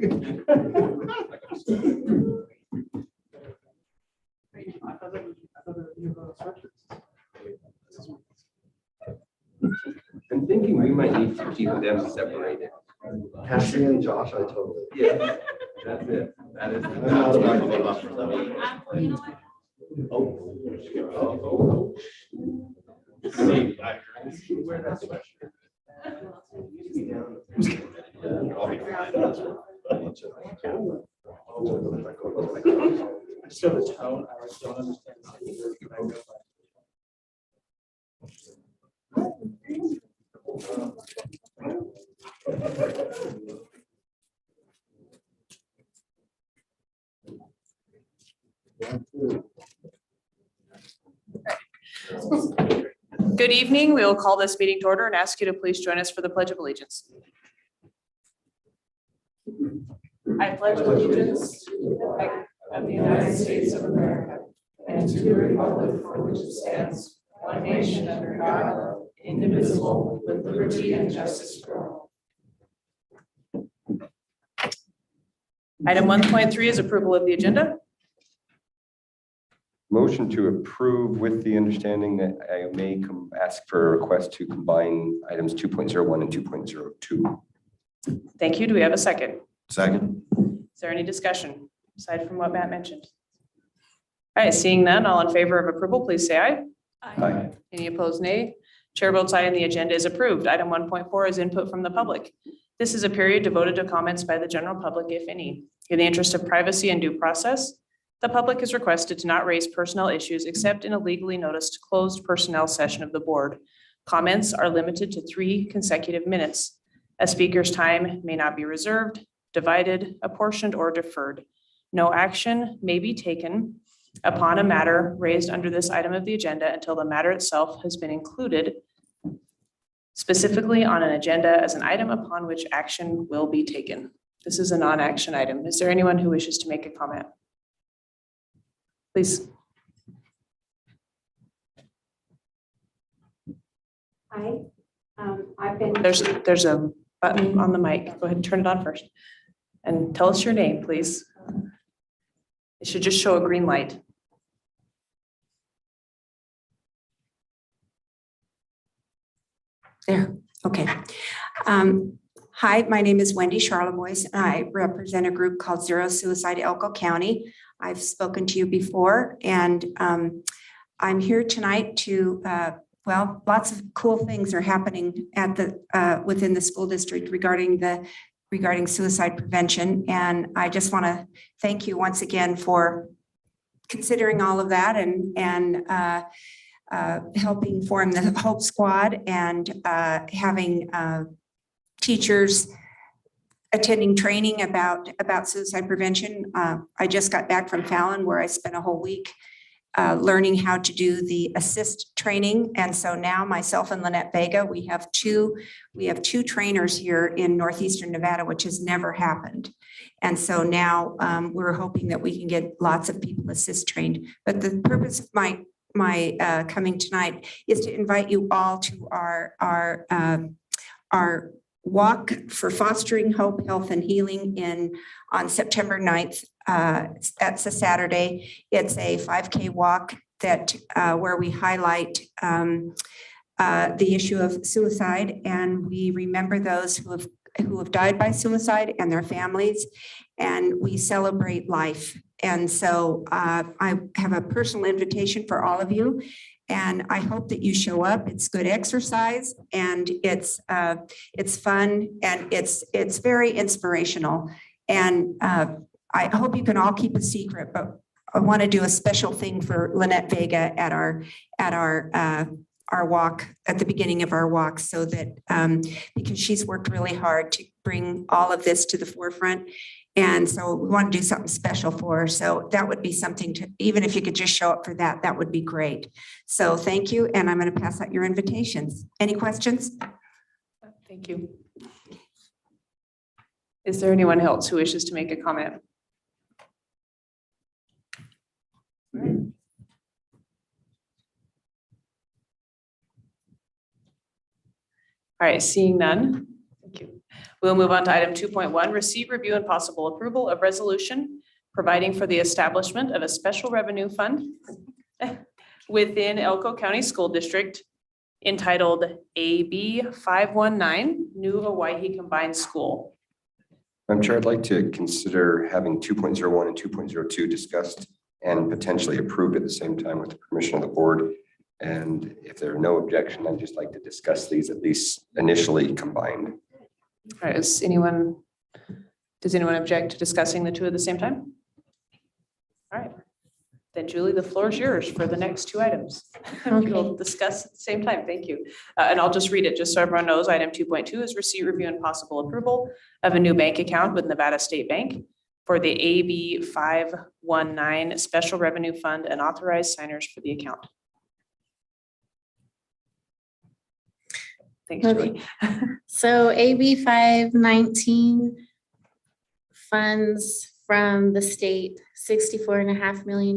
I'm thinking we might need to keep them separated. Cassie and Josh, I totally. Yeah, that's it. That is. I'm not about Oh. See, where that's So the tone, I don't understand. Good evening. We will call this meeting to order and ask you to please join us for the Pledge of Allegiance. I pledge allegiance to the flag of the United States of America and to the republic for which it stands, one nation under God, indivisible, with liberty and justice for all. Item 1.3 is approval of the agenda. Motion to approve with the understanding that I may ask for a request to combine items 2.01 and 2.02. Thank you. Do we have a second? Second. Is there any discussion aside from what Matt mentioned? All right, seeing none, all in favor of approval, please say aye. Aye. Any opposed, nay? Chair votes aye and the agenda is approved. Item 1.4 is input from the public. This is a period devoted to comments by the general public, if any. In the interest of privacy and due process, the public is requested to not raise personnel issues except in a legally noticed closed personnel session of the board. Comments are limited to 3 consecutive minutes. A speaker's time may not be reserved, divided, apportioned, or deferred. No action may be taken upon a matter raised under this item of the agenda until the matter itself has been included specifically on an agenda as an item upon which action will be taken. This is a non-action item. Is there anyone who wishes to make a comment? Please. Hi, I've been. There's a button on the mic. Go ahead and turn it on first. And tell us your name, please. It should just show a green light. There, okay. Hi, my name is Wendy Charlevoix, and I represent a group called Zero Suicide Elko County. I've spoken to you before, and I'm here tonight to, well, lots of cool things are happening at the within the school district regarding suicide prevention, and I just want to thank you once again for considering all of that and helping form the Hope Squad and having teachers attending training about suicide prevention. I just got back from Fallon where I spent a whole week learning how to do the assist training. And so now myself and Lynette Vega, we have two trainers here in Northeastern Nevada, which has never happened. And so now we're hoping that we can get lots of people assist trained. But the purpose of my coming tonight is to invite you all to our walk for fostering hope, health, and healing on September 9th. That's a Saturday. It's a 5K walk that where we highlight the issue of suicide, and we remember those who have died by suicide and their families, and we celebrate life. And so I have a personal invitation for all of you. And I hope that you show up. It's good exercise, and it's fun, and it's very inspirational. And I hope you can all keep a secret, but I want to do a special thing for Lynette Vega at our walk, at the beginning of our walk, so that because she's worked really hard to bring all of this to the forefront. And so we want to do something special for her. So that would be something to, even if you could just show up for that, that would be great. So thank you. And I'm going to pass out your invitations. Any questions? Thank you. Is there anyone else who wishes to make a comment? All right, seeing none. Thank you. We'll move on to item 2.1, receipt, review, and possible approval of resolution providing for the establishment of a special revenue fund within Elko County School District entitled AB 519, New Owyhee Combined School. Madam Chair, I'd like to consider having 2.01 and 2.02 discussed and potentially approved at the same time with the permission of the board. And if there are no objection, I'd just like to discuss these at least initially combined. All right, does anyone object to discussing the two at the same time? All right, then Julie, the floor is yours for the next two items. We'll discuss at the same time. Thank you. And I'll just read it just so everyone knows. Item 2.2 is receipt, review, and possible approval of a new bank account with Nevada State Bank for the AB 519 Special Revenue Fund and authorized signers for the account. Thanks, Julie. So AB 519 funds from the state $64.5 million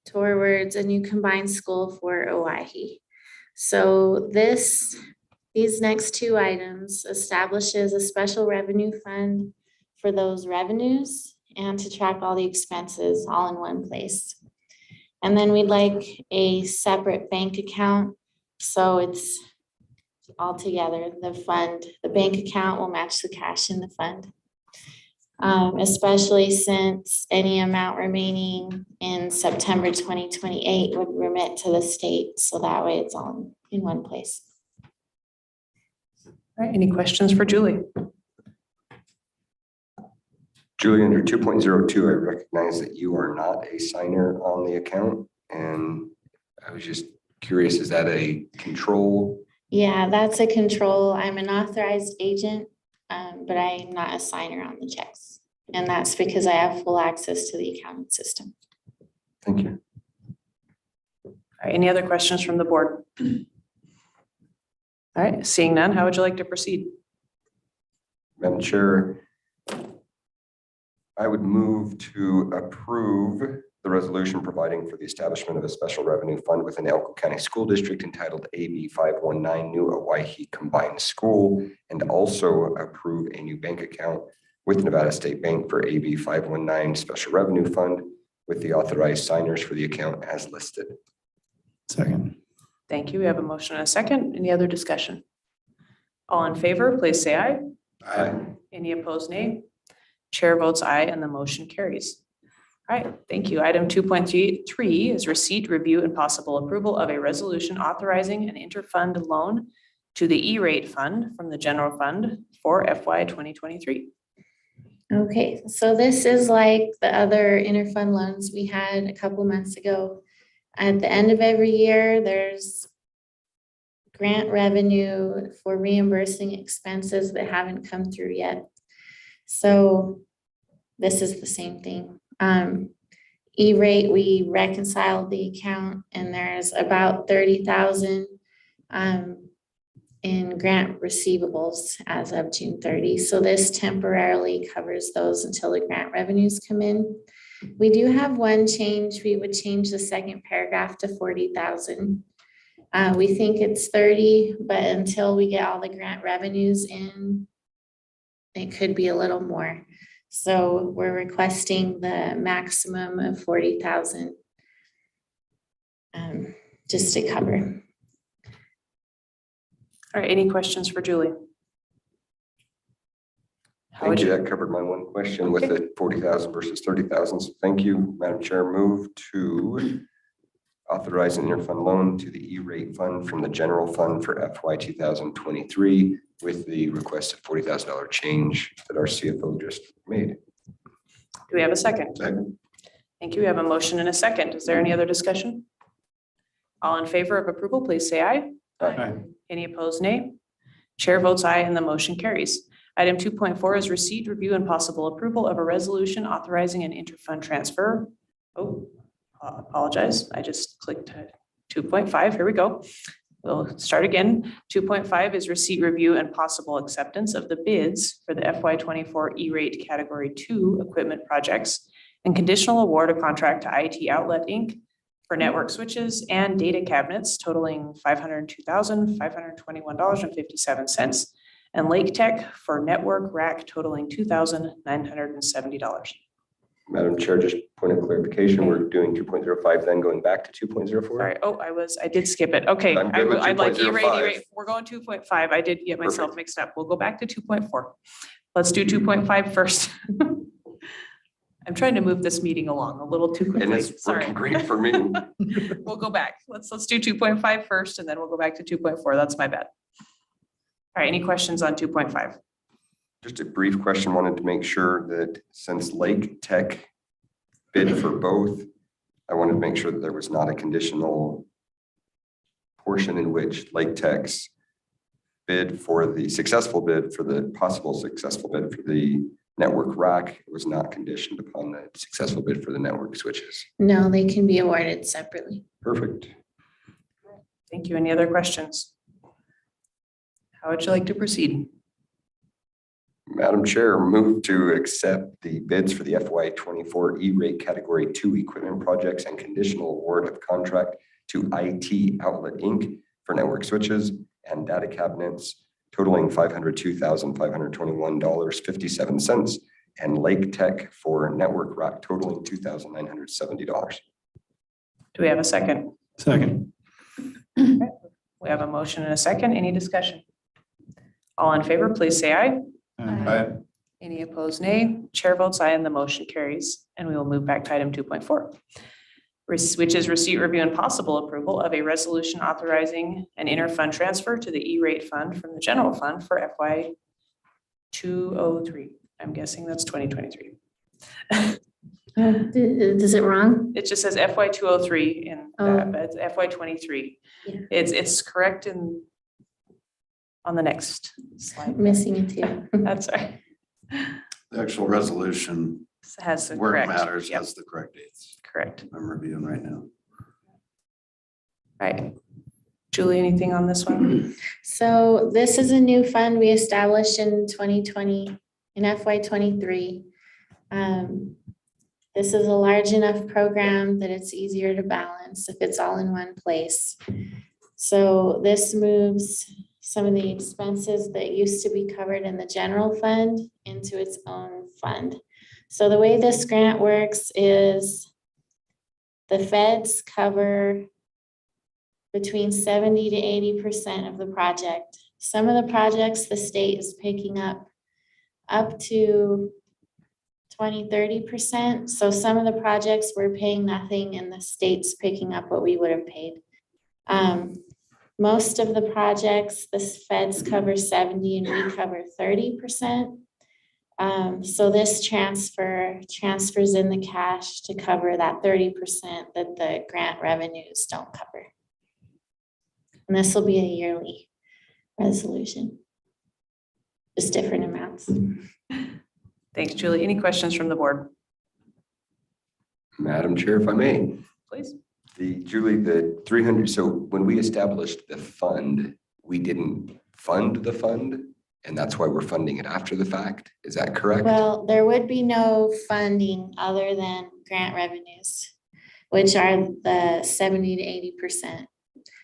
towards a new combined school for Owyhee. So these next two items establishes a special revenue fund for those revenues and to track all the expenses all in one place. And then we'd like a separate bank account. So it's all together. The bank account will match the cash in the fund. Especially since any amount remaining in September 2028 would remit to the state. So that way it's all in one place. All right, any questions for Julie? Julie, under 2.02, I recognize that you are not a signer on the account. And I was just curious, is that a control? Yeah, that's a control. I'm an authorized agent, but I'm not a signer on the checks. And that's because I have full access to the accounting system. Thank you. All right, any other questions from the board? All right, seeing none, how would you like to proceed? Madam Chair, I would move to approve the resolution providing for the establishment of a special revenue fund within Elko County School District entitled AB 519 New Owyhee Combined School, and also approve a new bank account with Nevada State Bank for AB 519 Special Revenue Fund with the authorized signers for the account as listed. Second. Thank you. We have a motion and a second. Any other discussion? All in favor, please say aye. Aye. Any opposed, nay? Chair votes aye and the motion carries. All right, thank you. Item 2.3 is receipt, review, and possible approval of a resolution authorizing an interfund loan to the E-rate fund from the general fund for FY 2023. Okay, so this is like the other interfund loans we had a couple months ago. At the end of every year, there's grant revenue for reimbursing expenses that haven't come through yet. So this is the same thing. E-rate, we reconciled the account and there's about 30,000 in grant receivables as of June 30. So this temporarily covers those until the grant revenues come in. We do have one change. We would change the second paragraph to 40,000. We think it's 30, but until we get all the grant revenues in, it could be a little more. So we're requesting the maximum of 40,000 just to cover. All right, any questions for Julie? Thank you. That covered my one question with the 40,000 versus 30,000. So thank you, Madam Chair. Move to authorize an interfund loan to the E-rate fund from the general fund for FY 2023 with the requested $40,000 change that our CFO just made. Do we have a second? Second. Thank you. We have a motion and a second. Is there any other discussion? All in favor of approval, please say aye. Aye. Any opposed, nay? Chair votes aye and the motion carries. Item 2.4 is receipt, review, and possible approval of a resolution authorizing an interfund transfer. Oh, apologize. I just clicked 2.5. Here we go. We'll start again. 2.5 is receipt, review, and possible acceptance of the bids for the FY24 E-rate Category 2 equipment projects and conditional award of contract to IT Outlet Inc. for network switches and data cabinets totaling $502,521.57 and Lake Tech for network rack totaling $2,970. Madam Chair, just point of clarification, we're doing 2.05, then going back to 2.04? Sorry, I did skip it. Okay. I'm good with I'd like 2.05. E-rate. We're going 2.5. I did get myself mixed up. We'll go back to 2.4. Let's do 2.5 first. I'm trying to move this meeting along a little too quickly. And it's Sorry. working great for me. We'll go back. Let's do 2.5 first, and then we'll go back to 2.4. That's my bad. All right, any questions on 2.5? Just a brief question, wanted to make sure that since Lake Tech bid for both, I wanted to make sure that there was not a conditional portion in which Lake Tech's bid for the successful bid for the possible successful bid for the network rack was not conditioned upon the successful bid for the network switches. No, they can be awarded separately. Perfect. Thank you. Any other questions? How would you like to proceed? Madam Chair, move to accept the bids for the FY24 E-rate Category 2 equipment projects and conditional award of contract to IT Outlet Inc. for network switches and data cabinets totaling $502,521.57 and Lake Tech for network rack totaling $2,970. Do we have a second? Second. We have a motion and a second. Any discussion? All in favor, please say aye. Aye. Any opposed, nay. Chair votes aye and the motion carries. And we will move back to item 2.4, which is receipt, review, and possible approval of a resolution authorizing an interfund transfer to the E-rate fund from the general fund for FY 203. I'm guessing that's 2023. Does it wrong? It just says FY 203 in that, but it's FY 23. Yeah. It's correct on the next slide. Missing it too. That's right. The actual resolution, Has the where it correct. matters, Yep, has the correct dates. correct. I'm reviewing right now. Right. Julie, anything on this one? So this is a new fund we established in 2020, in FY 23. This is a large enough program that it's easier to balance if it's all in one place. So this moves some of the expenses that used to be covered in the general fund into its own fund. So the way this grant works is the feds cover between 70 to 80% of the project. Some of the projects the state is picking up to 20, 30%. So some of the projects we're paying nothing and the state's picking up what we would have paid. Most of the projects, the feds cover 70 and we cover 30%. So this transfers in the cash to cover that 30% that the grant revenues don't cover. And this will be a yearly resolution, just different amounts. Thanks, Julie. Any questions from the board? Madam Chair, if I may. Please. Julie, the 300, so when we established the fund, we didn't fund the fund, and that's why we're funding it after the fact. Is that correct? Well, there would be no funding other than grant revenues, which are the 70 to 80%.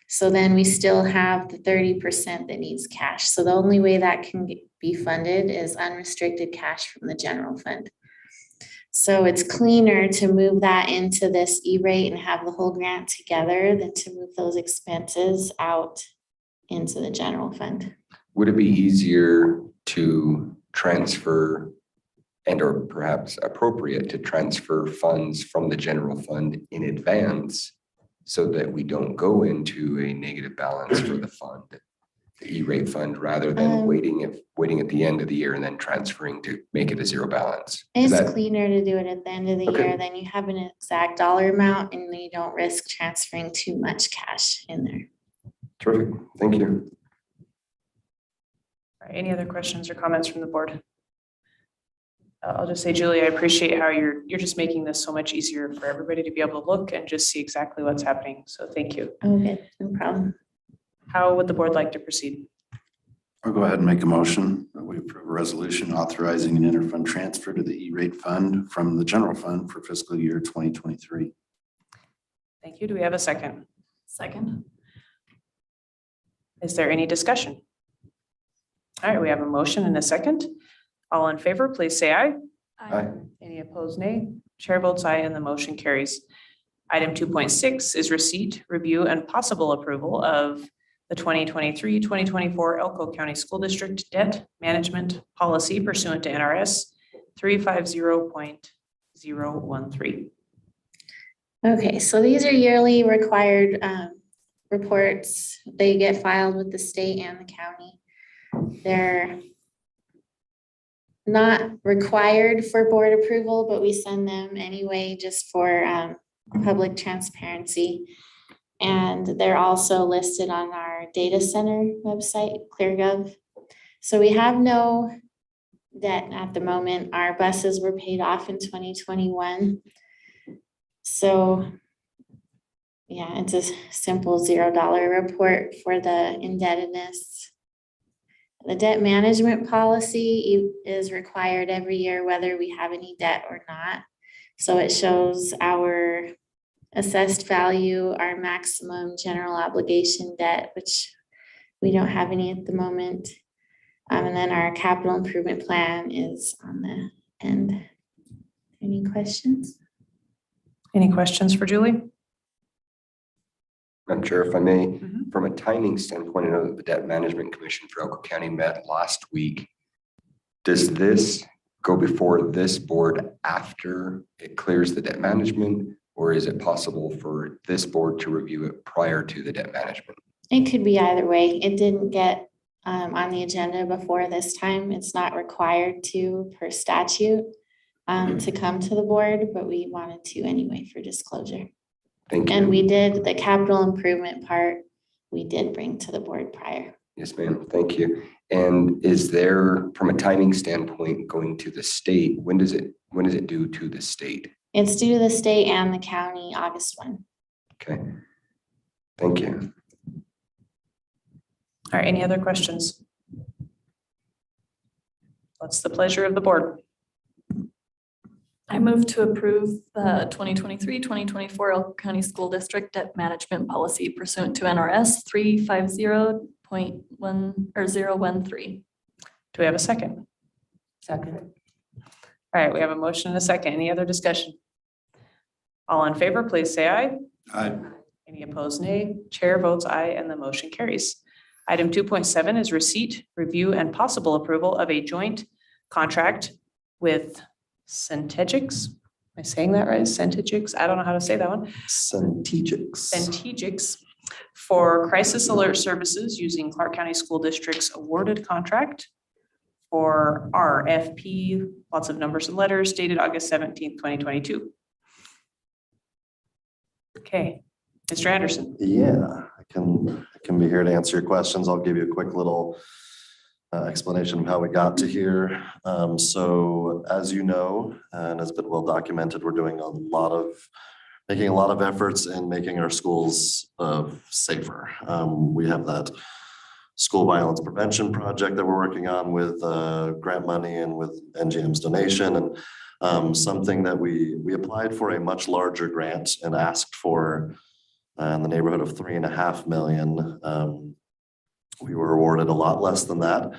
So then we still have the 30% that needs cash. So the only way that can be funded is unrestricted cash from the general fund. So it's cleaner to move that into this E-rate and have the whole grant together than to move those expenses out into the general fund. Would it be easier to transfer and or perhaps appropriate to transfer funds from the general fund in advance so that we don't go into a negative balance for the fund, the E-rate fund, rather than waiting at the end of the year and then transferring to make it a zero balance? It's cleaner to do it at the end of the Okay. year, then you have an exact dollar amount and you don't risk transferring too much cash in there. Terrific. Thank you. All right, any other questions or comments from the board? I'll just say, Julie, I appreciate how you're just making this so much easier for everybody to be able to look and just see exactly what's happening. So thank you. Oh, good, no problem. How would the board like to proceed? I'll go ahead and make a motion that we approve a resolution authorizing an interfund transfer to the E-rate fund from the general fund for fiscal year 2023. Thank you. Do we have a second? Second. Is there any discussion? All right, we have a motion and a second. All in favor, please say aye. Aye. Any opposed, nay? Chair votes aye and the motion carries. Item 2.6 is receipt, review, and possible approval of the 2023-2024 Elko County School District Debt Management Policy pursuant to NRS 350.013. Okay, so these are yearly required reports. They get filed with the state and the county. They're not required for board approval, but we send them anyway just for public transparency. And they're also listed on our data center website, ClearGov. So we have no debt at the moment. Our buses were paid off in 2021. So yeah, it's a simple $0 report for the indebtedness. The debt management policy is required every year, whether we have any debt or not. So it shows our assessed value, our maximum general obligation debt, which we don't have any at the moment. And then our capital improvement plan is on the end. Any questions? Any questions for Julie? Madam Chair, if I may, Mhm. from a timing standpoint, I know that the Debt Management Commission for Elko County met last week. Does this go before this board after it clears the debt management, or is it possible for this board to review it prior to the debt management? It could be either way. It didn't get on the agenda before this time. It's not required to per statute to come to the board, but we wanted to anyway for disclosure. Thank you. And we did the capital improvement part, we did bring to the board prior. Yes, ma'am. Thank you. And is there, from a timing standpoint, going to the state, when is it due to the state? It's due to the state and the county August 1. Okay. Thank you. All right, any other questions? What's the pleasure of the board? I move to approve the 2023-2024 Elko County School District Debt Management Policy pursuant to NRS 350.013. Do we have a second? Second. All right, we have a motion and a second. Any other discussion? All in favor, please say aye. Aye. Any opposed, nay? Chair votes aye and the motion carries. Item 2.7 is receipt, review, and possible approval of a joint contract with Centegix. Am I saying that right? Centegix? I don't know how to say that one. Centegix for crisis alert services using Clark County School District's awarded contract for RFP, lots of numbers and letters, dated August 17th, 2022. Okay, Mr. Anderson. Yeah, I can be here to answer your questions. I'll give you a quick little explanation of how we got to here. So as you know, and has been well documented, we're doing making a lot of efforts in making our schools safer. We have that school violence prevention project that we're working on with grant money and with NGM's donation, and something that we applied for a much larger grant and asked for in the neighborhood of $3.5 million. We were awarded a lot less than that.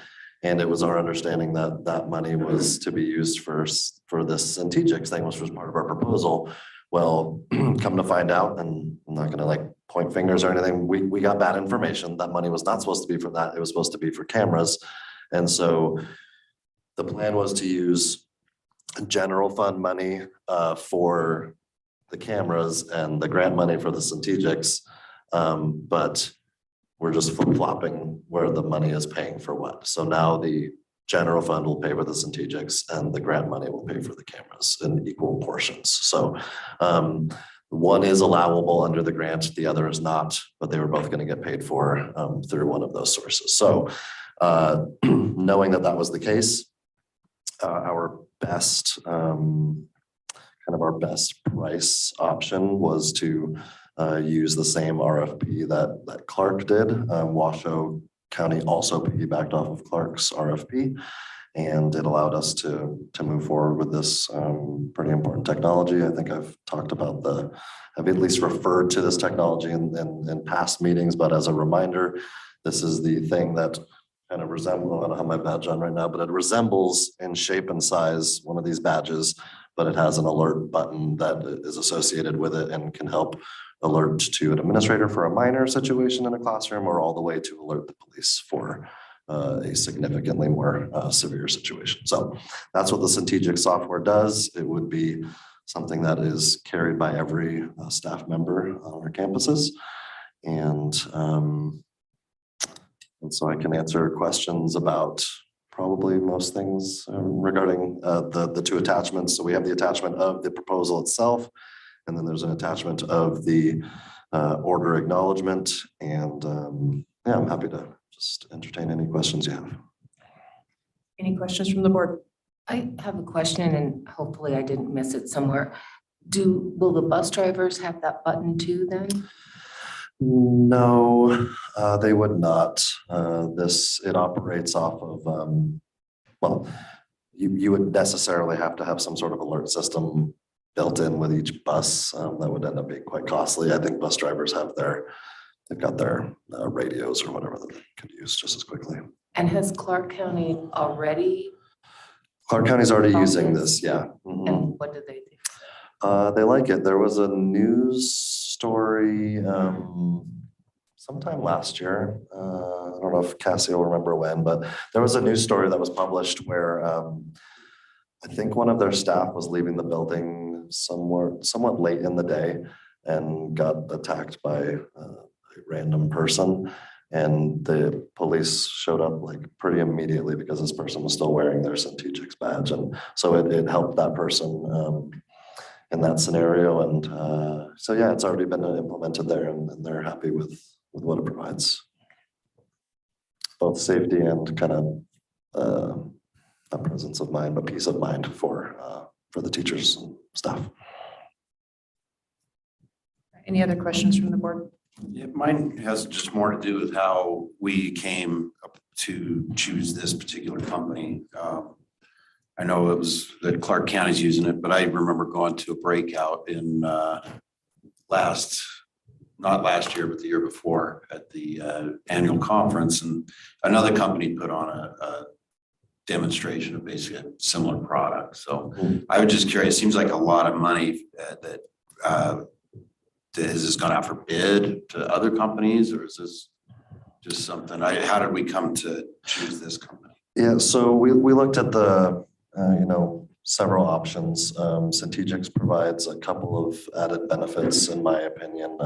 And it was our understanding that that money was to be used for this Centegix thing, which was part of our proposal. Well, come to find out, and I'm not gonna point fingers or anything, we got bad information. That money was not supposed to be for that. It was supposed to be for cameras. And so the plan was to use general fund money for the cameras and the grant money for the Centegix. But we're just flip-flopping where the money is paying for what. So now the general fund will pay for the Centegix and the grant money will pay for the cameras in equal portions. So one is allowable under the grant, the other is not, but they were both going to get paid for through one of those sources. So knowing that that was the case, our best our best price option was to use the same RFP that Clark did. Washoe County also piggybacked off of Clark's RFP, and it allowed us to move forward with this pretty important technology. I think I've talked about I've at least referred to this technology in past meetings, but as a reminder, this is the thing that kind of resemble, I don't have my badge on right now, but it resembles in shape and size one of these badges, but it has an alert button that is associated with it and can help alert to an administrator for a minor situation in a classroom, or all the way to alert the police for a significantly more severe situation. So that's what the Centegix software does. It would be something that is carried by every staff member on our campuses. And so I can answer questions about probably most things regarding the two attachments. So we have the attachment of the proposal itself, and then there's an attachment of the order acknowledgement. And yeah, I'm happy to just entertain any questions you have. Any questions from the board? I have a question, and hopefully I didn't miss it somewhere. Will the bus drivers have that button too then? No, they would not. It operates off of, well, you would necessarily have to have some sort of alert system built in with each bus. That would end up being quite costly. I think bus drivers they've got their radios or whatever that they could use just as quickly. And has Clark County already? Clark County's already About using this? this, yeah. Mhm. And what do they think? They like it. There was a news story sometime last year. I don't know if Cassie will remember when, but there was a news story that was published where I think one of their staff was leaving the building somewhat late in the day and got attacked by a random person. And the police showed up like pretty immediately because this person was still wearing their Centegix badge. And so it helped that person in that scenario. And so, yeah, it's already been implemented there, and they're happy with what it provides. Both safety and kind of not presence of mind, but peace of mind for the teachers and staff. Any other questions from the board? Yeah, mine has just more to do with how we came up to choose this particular company. I know it was that Clark County's using it, but I remember going to a breakout in not last year, but the year before at the annual conference, and another company put on a demonstration of basically a similar product. So I was just curious, seems like a lot of money that has this gone out for bid to other companies, or is this just something, how did we come to choose this company? Yeah, so we looked at the, several options. Centegix provides a couple of added benefits, in my opinion.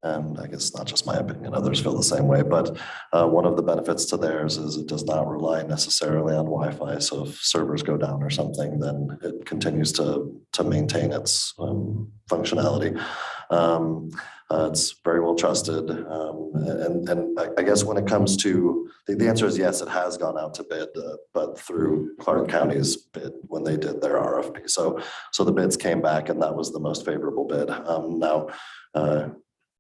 And I guess not just my opinion, others feel the same way, but one of the benefits to theirs is it does not rely necessarily on Wi-Fi. So if servers go down or something, then it continues to maintain its functionality. It's very well trusted. And I guess when it comes to, the answer is yes, it has gone out to bid, but through Clark County's bid when they did their RFP. So the bids came back and that was the most favorable bid. Now,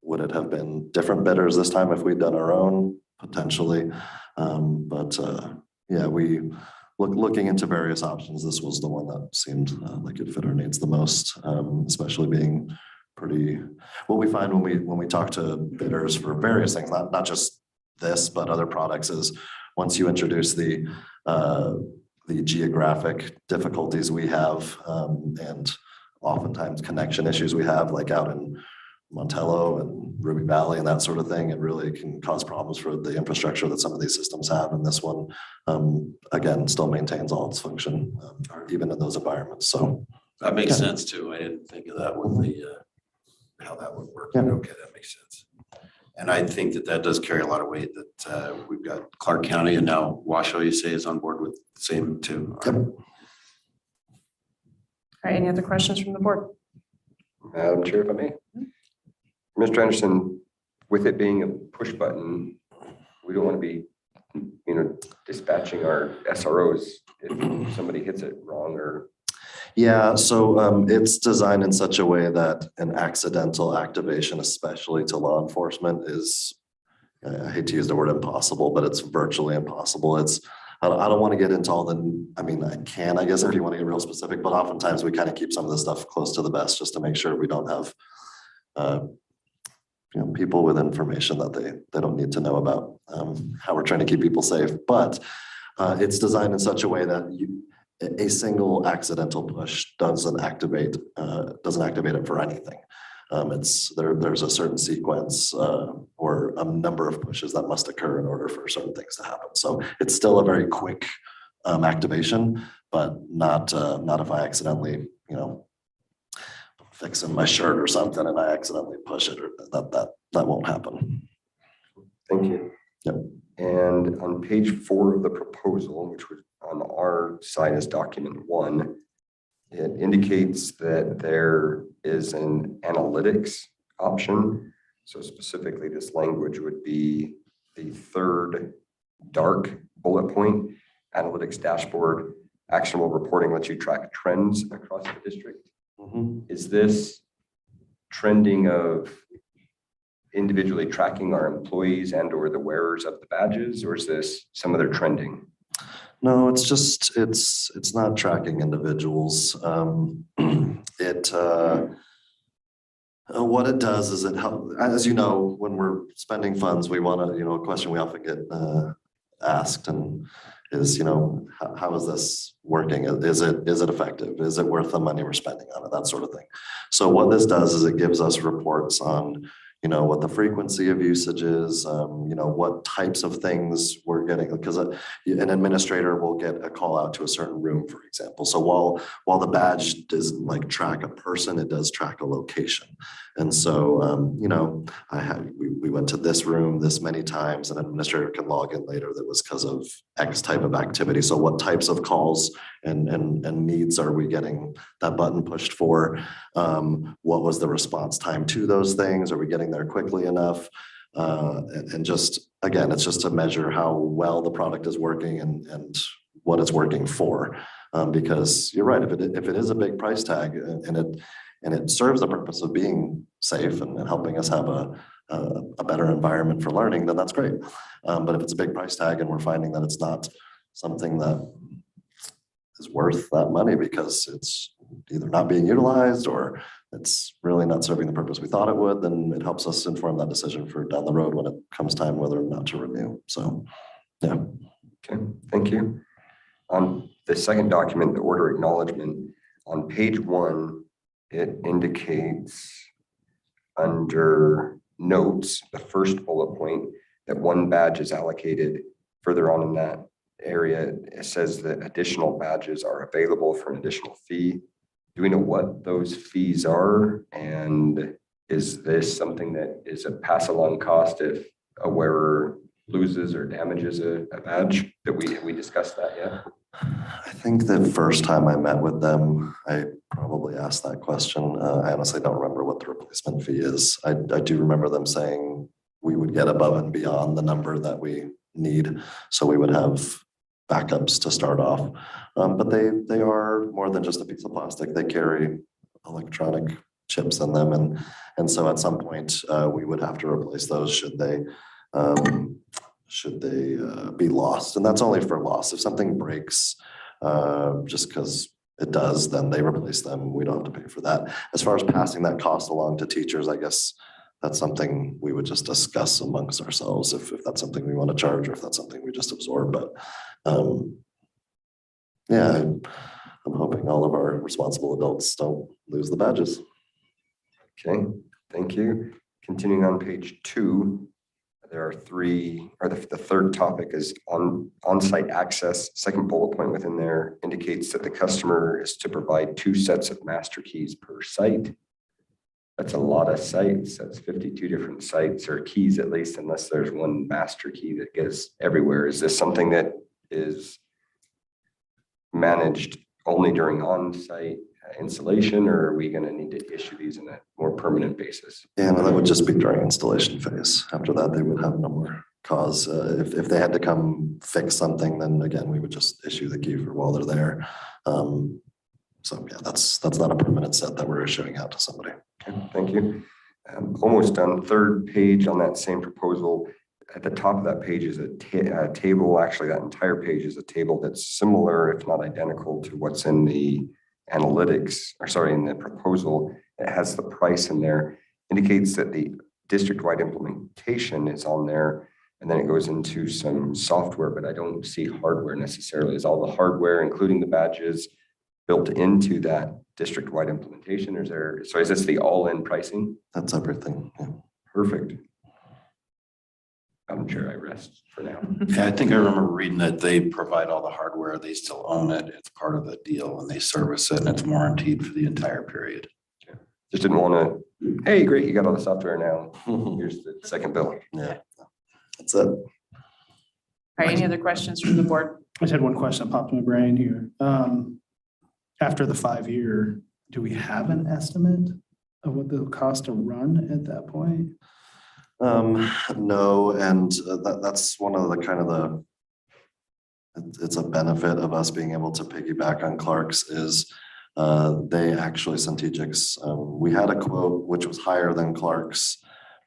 would it have been different bidders this time if we'd done our own? Potentially. Yeah, we looking into various options. This was the one that seemed like it fit our needs the most, especially being pretty, what we find when we talk to bidders for various things, not just this, but other products, is once you introduce the geographic difficulties we have, and oftentimes connection issues we have, like out in Montello and Ruby Valley and that sort of thing, it really can cause problems for the infrastructure that some of these systems have. And this one, again, still maintains all its function, even in those environments. So that makes sense too. I didn't think of that with the how that would work. Yeah. Okay, that makes sense. And I think that does carry a lot of weight that we've got Clark County and now Washoe, you say, is on board with the same too. Yep. All right, any other questions from the board? Madam Chair, if I may. Mr. Anderson, with it being a push button, we don't want to be, dispatching our SROs if somebody hits it wrong or. Yeah, so it's designed in such a way that an accidental activation, especially to law enforcement, is, I hate to use the word impossible, but it's virtually impossible. I don't want to get into all the, I can, I guess, if you want to get real specific, but oftentimes we kind of keep some of this stuff close to the vest just to make sure we don't have, people with information that they don't need to know about, how we're trying to keep people safe. But it's designed in such a way that a single accidental push doesn't activate it for anything. There's a certain sequence or a number of pushes that must occur in order for certain things to happen. So it's still a very quick activation, but not if I accidentally, fixing my shirt or something and I accidentally push it, or that won't happen. Thank you. Yep. And on page 4 of the proposal, which was on our side as document 1, it indicates that there is an analytics option. So specifically, this language would be the third dark bullet point, analytics dashboard, actionable reporting lets you track trends across the district. Is this trending of individually tracking our employees and or the wearers of the badges, or is this some other trending? No, it's not tracking individuals. What it does is it helps, as you know, when we're spending funds, we want to, a question we often get asked and is, how is this working? Is it effective? Is it worth the money we're spending on it? That sort of thing. So what this does is it gives us reports on, what the frequency of usage is, what types of things we're getting, because an administrator will get a call out to a certain room, for example. So while the badge doesn't like track a person, it does track a location. And so, we went to this room this many times, and an administrator can log in later that was because of X type of activity. So what types of calls and needs are we getting that button pushed for? What was the response time to those things? Are we getting there quickly enough? And just, again, it's just to measure how well the product is working and what it's working for. Because you're right, if it is a big price tag and it serves the purpose of being safe and helping us have a better environment for learning, then that's great. But if it's a big price tag and we're finding that it's not something that is worth that money because it's either not being utilized or it's really not serving the purpose we thought it would, then it helps us inform that decision for down the road when it comes time whether or not to renew. So, yeah. Okay, thank you. On the second document, the order acknowledgement, on page 1, it indicates under notes, the first bullet point, that 1 badge is allocated. Further on in that area, it says that additional badges are available for an additional fee. Do we know what those fees are? And is this something that is a pass along cost if a wearer loses or damages a badge? That we discussed that yet? I think the first time I met with them, I probably asked that question. I honestly don't remember what the replacement fee is. I do remember them saying we would get above and beyond the number that we need. So we would have backups to start off. But they are more than just a piece of plastic. They carry electronic chips in them. And so at some point we would have to replace those should they be lost. And that's only for loss. If something breaks just because it does, then they replace them. We don't have to pay for that. As far as passing that cost along to teachers, I guess that's something we would just discuss amongst ourselves if that's something we want to charge or if that's something we just absorb. But yeah, I'm hoping all of our responsible adults don't lose the badges. Okay, thank you. Continuing on page 2, there are 3, or the third topic is on-site access. Second bullet point within there indicates that the customer is to provide 2 sets of master keys per site. That's a lot of sites. That's 52 different sites, or keys at least, unless there's one master key that gets everywhere. Is this something that is managed only during on-site installation, or are we going to need to issue these on a more permanent basis? Yeah, no, that would just be during installation phase. After that, they would have no more cause. If they had to come fix something, then again, we would just issue the key for while they're there. So yeah, that's not a permanent set that we're issuing out to somebody. Okay, thank you. Almost done. Third page on that same proposal. At the top of that page is a table. Actually, that entire page is a table that's similar, if not identical, to what's in the analytics, or sorry, in the proposal. It has the price in there. Indicates that the district-wide implementation is on there. And then it goes into some software, but I don't see hardware necessarily. Is all the hardware, including the badges, built into that district-wide implementation? Or is there, so is this the all-in pricing? That's everything. Yeah. Perfect. I'm sure I rest for now. Yeah, I think I remember reading that they provide all the hardware. They still own it. It's part of the deal and they service it and it's warranted for the entire period. Just didn't want to, hey, great, you got all the software now. Here's the second bill. Yeah, that's it. All right, any other questions from the board? I just had one question that popped in my brain here. After the 5-year, do we have an estimate of what the cost to run at that point? No, and that's one of the kind of it's a benefit of us being able to piggyback on Clark's is they actually, Centegix, we had a quote which was higher than Clark's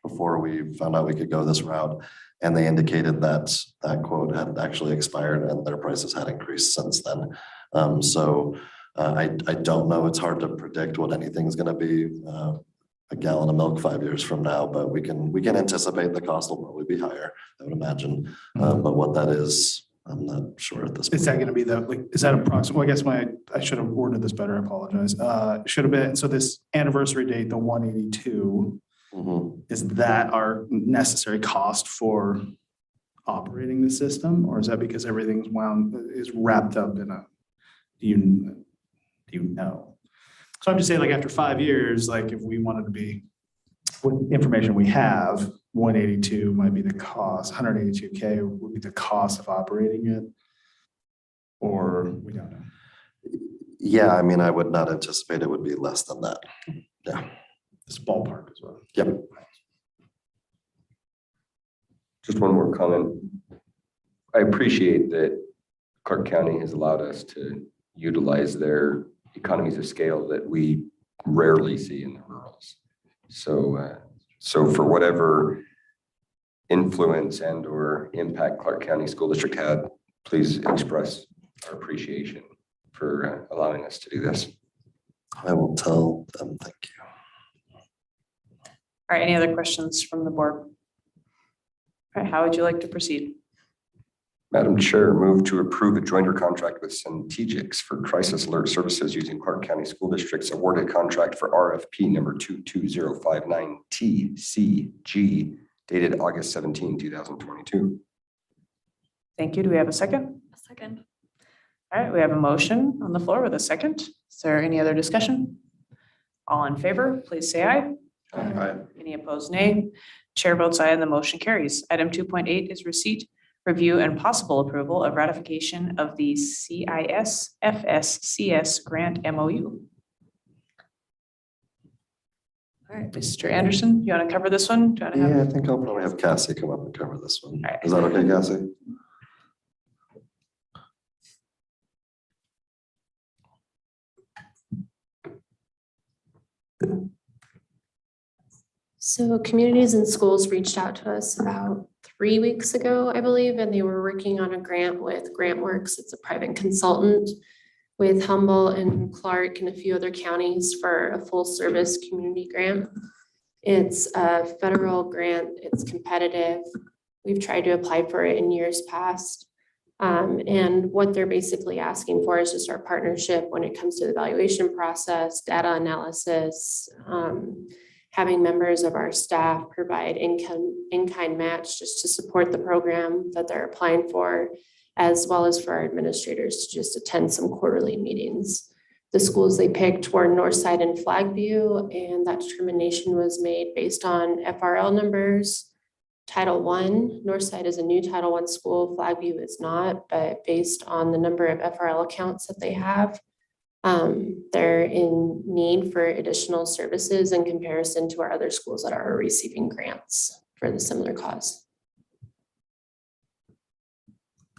before we found out we could go this route. And they indicated that that quote had actually expired and their prices had increased since then. I don't know, it's hard to predict what anything's gonna be a gallon of milk 5 years from now, but we can anticipate the cost will probably be higher, I would imagine. But what that is, I'm not sure at this point. Is that gonna be is that approximate? Well, I guess I should have worded this better, I apologize. Should have been, so this anniversary date, the 182, is that our necessary cost for operating the system? Or is that because everything's is wrapped up in do you know? So I'm just saying, like, after 5 years, like if we wanted to be, with information we have, 182 might be the cost, 182K would be the cost of operating it, or we don't know. Yeah, I mean, I would not anticipate it would be less than that. Yeah. This ballpark as well. Yep. Just one more comment. I appreciate that Clark County has allowed us to utilize their economies of scale that we rarely see in the rurals. So for whatever influence and or impact Clark County School District had, please express our appreciation for allowing us to do this. I will tell them thank you. All right, any other questions from the board? All right, how would you like to proceed? Madam Chair, move to approve a joinder contract with Centegix for crisis alert services using Clark County School District's awarded contract for RFP number 22059 TCG dated August 17, 2022. Thank you. Do we have a second? A second. All right, we have a motion on the floor with a second. Is there any other discussion? All in favor, please say aye. Aye. Any opposed, nay. Chair votes aye and the motion carries. Item 2.8 is receipt, review, and possible approval of ratification of the CIS FSCS grant MOU. All right, Mr. Anderson, you want to cover this one? Do you want to have? Yeah, I think I'll probably have Cassie come up and cover this one. All right. Is that okay, Cassie? So communities and schools reached out to us about 3 weeks ago, I believe, and they were working on a grant with GrantWorks. It's a private consultant with Humboldt and Clark and a few other counties for a full service community grant. It's a federal grant. It's competitive. We've tried to apply for it in years past. And what they're basically asking for is just our partnership when it comes to the evaluation process, data analysis, having members of our staff provide in-kind match just to support the program that they're applying for, as well as for our administrators to just attend some quarterly meetings. The schools they picked were Northside and Flagview, and that determination was made based on FRL numbers. Title I, Northside is a new Title I school, Flagview is not, but based on the number of FRL accounts that they have, they're in need for additional services in comparison to our other schools that are receiving grants for the similar cause.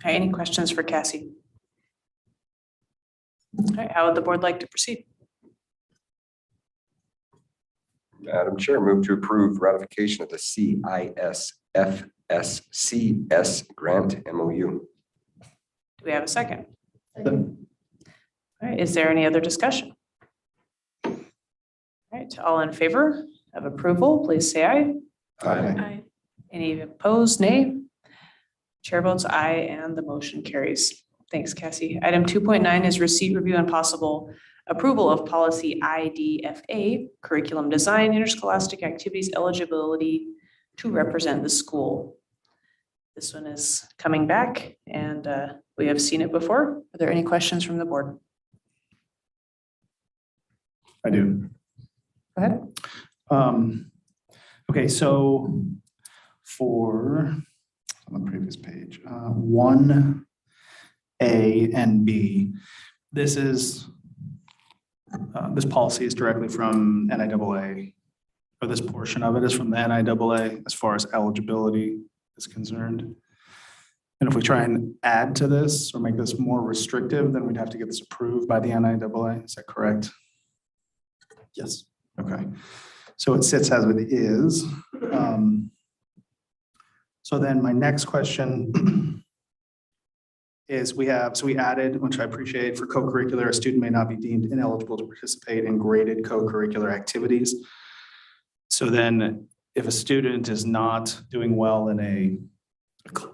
Okay, any questions for Cassie? All right, how would the board like to proceed? Madam Chair, move to approve ratification of the CIS FSCS grant MOU. Do we have a second? All right, is there any other discussion? All right, all in favor of approval, please say aye. Aye. Any opposed, nay? Chair votes aye and the motion carries. Thanks, Cassie. Item 2.9 is receipt, review, and possible approval of policy IDFA, curriculum design, interscholastic activities, eligibility to represent the school. This one is coming back and we have seen it before. Are there any questions from the board? I do. Go ahead. Okay, so for on the previous page, 1A and B, this policy is directly from NIAA, or this portion of it is from the NIAA as far as eligibility is concerned. And if we try and add to this or make this more restrictive, then we'd have to get this approved by the NIAA. Is that correct? Yes. Okay, so it sits as it is. So then my next question is we added, which I appreciate, for co-curricular, a student may not be deemed ineligible to participate in graded co-curricular activities. So then if a student is not doing well in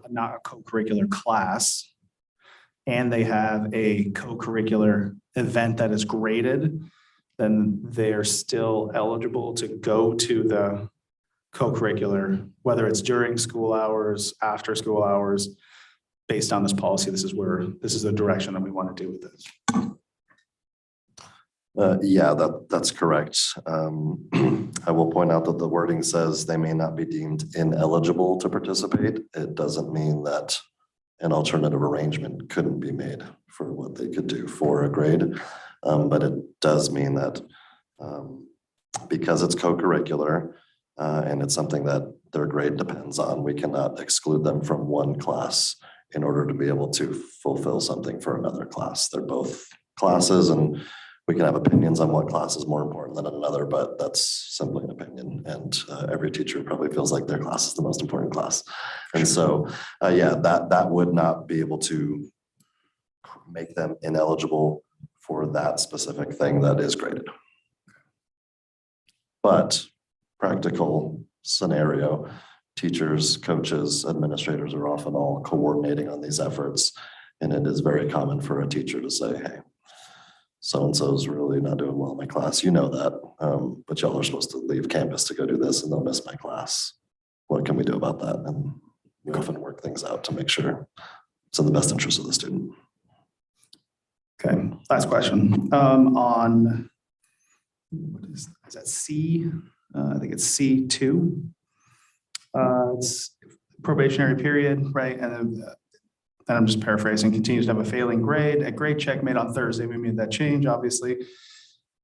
not a co-curricular class, and they have a co-curricular event that is graded, then they're still eligible to go to the co-curricular, whether it's during school hours, after school hours. Based on this policy, this is the direction that we want to do with this. Yeah, that's correct. I will point out that the wording says they may not be deemed ineligible to participate. It doesn't mean that an alternative arrangement couldn't be made for what they could do for a grade. But it does mean that because it's co-curricular and it's something that their grade depends on, we cannot exclude them from one class in order to be able to fulfill something for another class. They're both classes, and we can have opinions on what class is more important than another, but that's simply an opinion. And every teacher probably feels like their class is the most important class. And so, yeah, that would not be able to make them ineligible for that specific thing that is graded. But practical scenario, teachers, coaches, administrators are often all coordinating on these efforts. And it is very common for a teacher to say, hey, so-and-so's really not doing well in my class. You know that, but y'all are supposed to leave campus to go do this and they'll miss my class. What can we do about that? And we often work things out to make sure it's in the best interest of the student. Okay, last question. On, what is that C? I think it's C2. It's probationary period, right? And I'm just paraphrasing, continues to have a failing grade. A grade check made on Thursday, we made that change, obviously,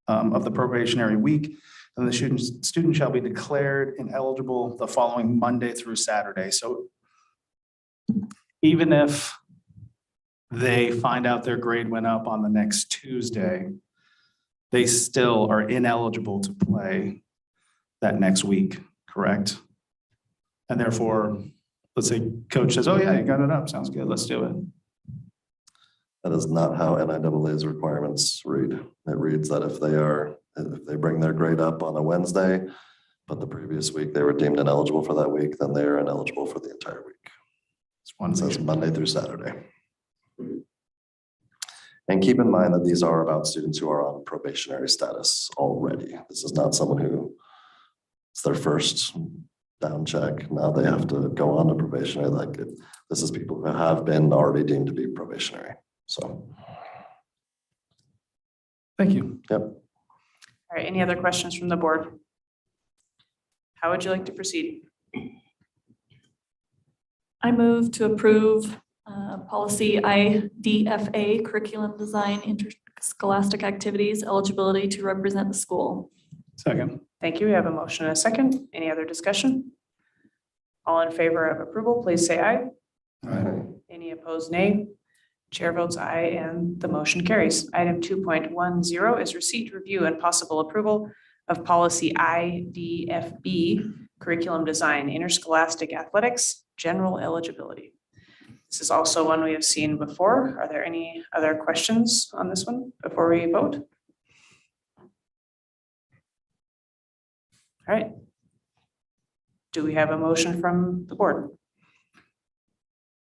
of the probationary week. And the student shall be declared ineligible the following Monday through Saturday. So even if they find out their grade went up on the next Tuesday, they still are ineligible to play that next week, correct? And therefore, let's say coach says, oh yeah, you got it up. Sounds good. Let's do it. That is not how NIAA's requirements read. It reads that if they bring their grade up on a Wednesday, but the previous week they were deemed ineligible for that week, then they are ineligible for the entire week. It says Monday through Saturday. And keep in mind that these are about students who are on probationary status already. This is not someone who it's their first down check. Now they have to go on to probationary. This is people who have been already deemed to be probationary. So. Thank you. Yep. All right, any other questions from the board? How would you like to proceed? I move to approve policy IDFA, curriculum design, interscholastic activities, eligibility to represent the school. Second. Thank you. We have a motion and a second. Any other discussion? All in favor of approval, please say aye. Aye. Any opposed, nay? Chair votes aye and the motion carries. Item 2.10 is receipt, review, and possible approval of policy IDFB, curriculum design, interscholastic athletics, general eligibility. This is also one we have seen before. Are there any other questions on this one before we vote? All right. Do we have a motion from the board?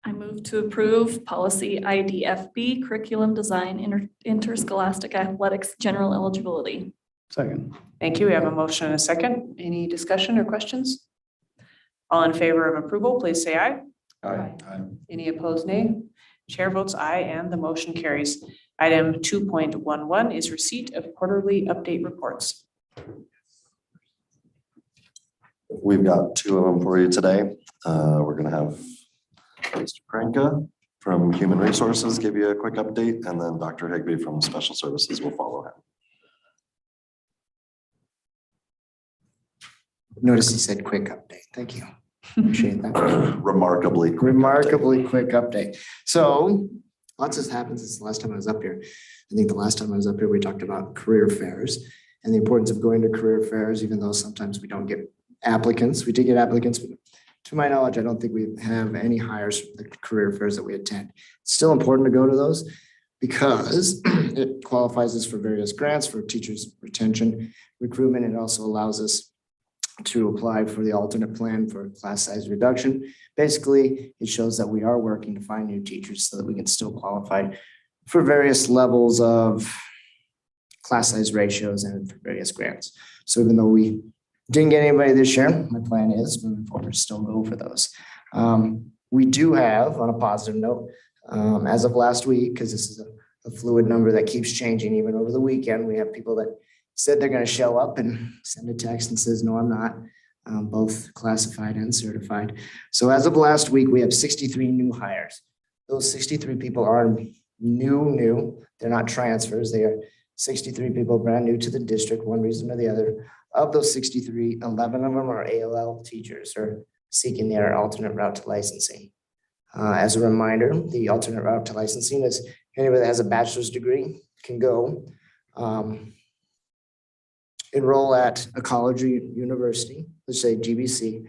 I move to approve policy IDFB curriculum design interscholastic athletics general eligibility. Second. Thank you. We have a motion and a second. Any discussion or questions? All in favor of approval, please say aye. Aye. Any opposed, nay? Chair votes aye and the motion carries. Item 2.11 is receipt of quarterly update reports. We've got two of them for you today. We're gonna have Mr. Kranka from Human Resources give you a quick update, and then Dr. Higby from Special Services will follow him. Notice he said quick update. Thank you. Appreciate that. Remarkably quick update. Remarkably quick update. So lots has happened since the last time I was up here. I think the last time I was up here, we talked about career fairs and the importance of going to career fairs, even though sometimes we don't get applicants. We did get applicants, but to my knowledge, I don't think we have any hires from the career fairs that we attend. It's still important to go to those because it qualifies us for various grants for teachers retention, recruitment. It also allows us to apply for the alternate plan for class size reduction. Basically, it shows that we are working to find new teachers so that we can still qualify for various levels of class size ratios and for various grants. So even though we didn't get anybody this year, my plan is moving forward to still go for those. We do have, on a positive note, as of last week, because this is a fluid number that keeps changing even over the weekend, we have people that said they're going to show up and send a text and says, no, I'm not, both classified and certified. So as of last week, we have 63 new hires. Those 63 people are new. They're not transfers. They are 63 people brand new to the district, one reason or the other. Of those 63, 11 of them are ALL teachers or seeking their alternate route to licensing. As a reminder, the alternate route to licensing is anybody that has a bachelor's degree can go enroll at a college or university, let's say GBC.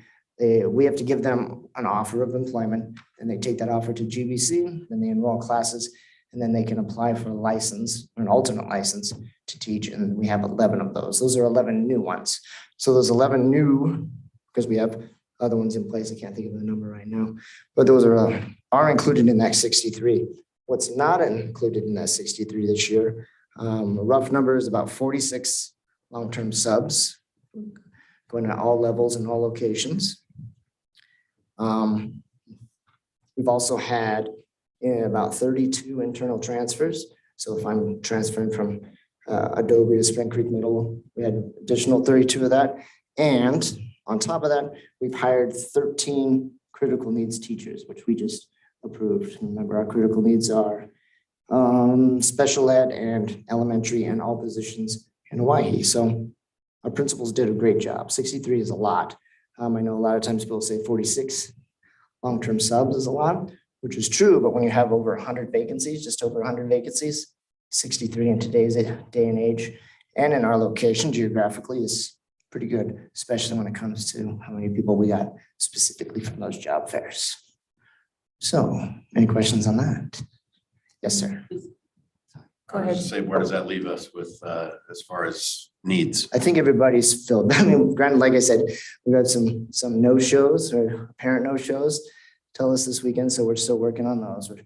We have to give them an offer of employment, and they take that offer to GBC, then they enroll classes, and then they can apply for a license, an alternate license to teach. And we have 11 of those. Those are 11 new ones. So those 11 new, because we have other ones in place, I can't think of the number right now, but those are included in that 63. What's not included in that 63 this year, a rough number is about 46 long-term subs going at all levels and all locations. We've also had about 32 internal transfers. So if I'm transferring from Adobe to Spring Creek Middle, we had additional 32 of that. And on top of that, we've hired 13 critical needs teachers, which we just approved. Remember, our critical needs are special ed and elementary and all positions in Owyhee. So our principals did a great job. 63 is a lot. I know a lot of times people say 46 long-term subs is a lot, which is true, but when you have over 100 vacancies, just over 100 vacancies, 63 in today's day and age, and in our location geographically is pretty good, especially when it comes to how many people we got specifically from those job fairs. So any questions on that? Yes, sir. Go I was ahead. just say, where does that leave us with, as far as needs? I think everybody's filled. I mean, granted, like I said, we got some no-shows or apparent no-shows tell us this weekend, so we're still working on those. We're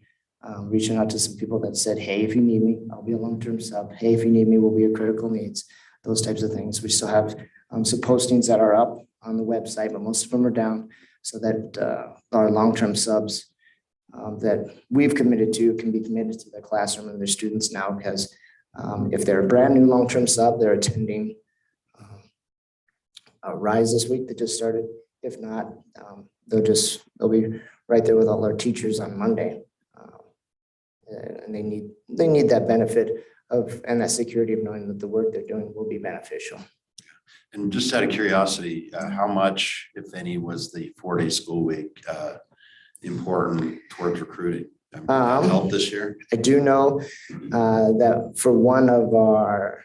reaching out to some people that said, hey, if you need me, I'll be a long-term sub. Hey, if you need me, we'll be a critical needs. Those types of things. We still have some postings that are up on the website, but most of them are down so that our long-term subs that we've committed to can be committed to the classroom and their students now, because if they're a brand new long-term sub, they're attending a Rise this week that just started. If not, they'll be right there with all our teachers on Monday. And they need that benefit of and that security of knowing that the work they're doing will be beneficial. And just out of curiosity, how much, if any, was the 4-day school week important towards recruiting? Help this year? I do know that for one of our,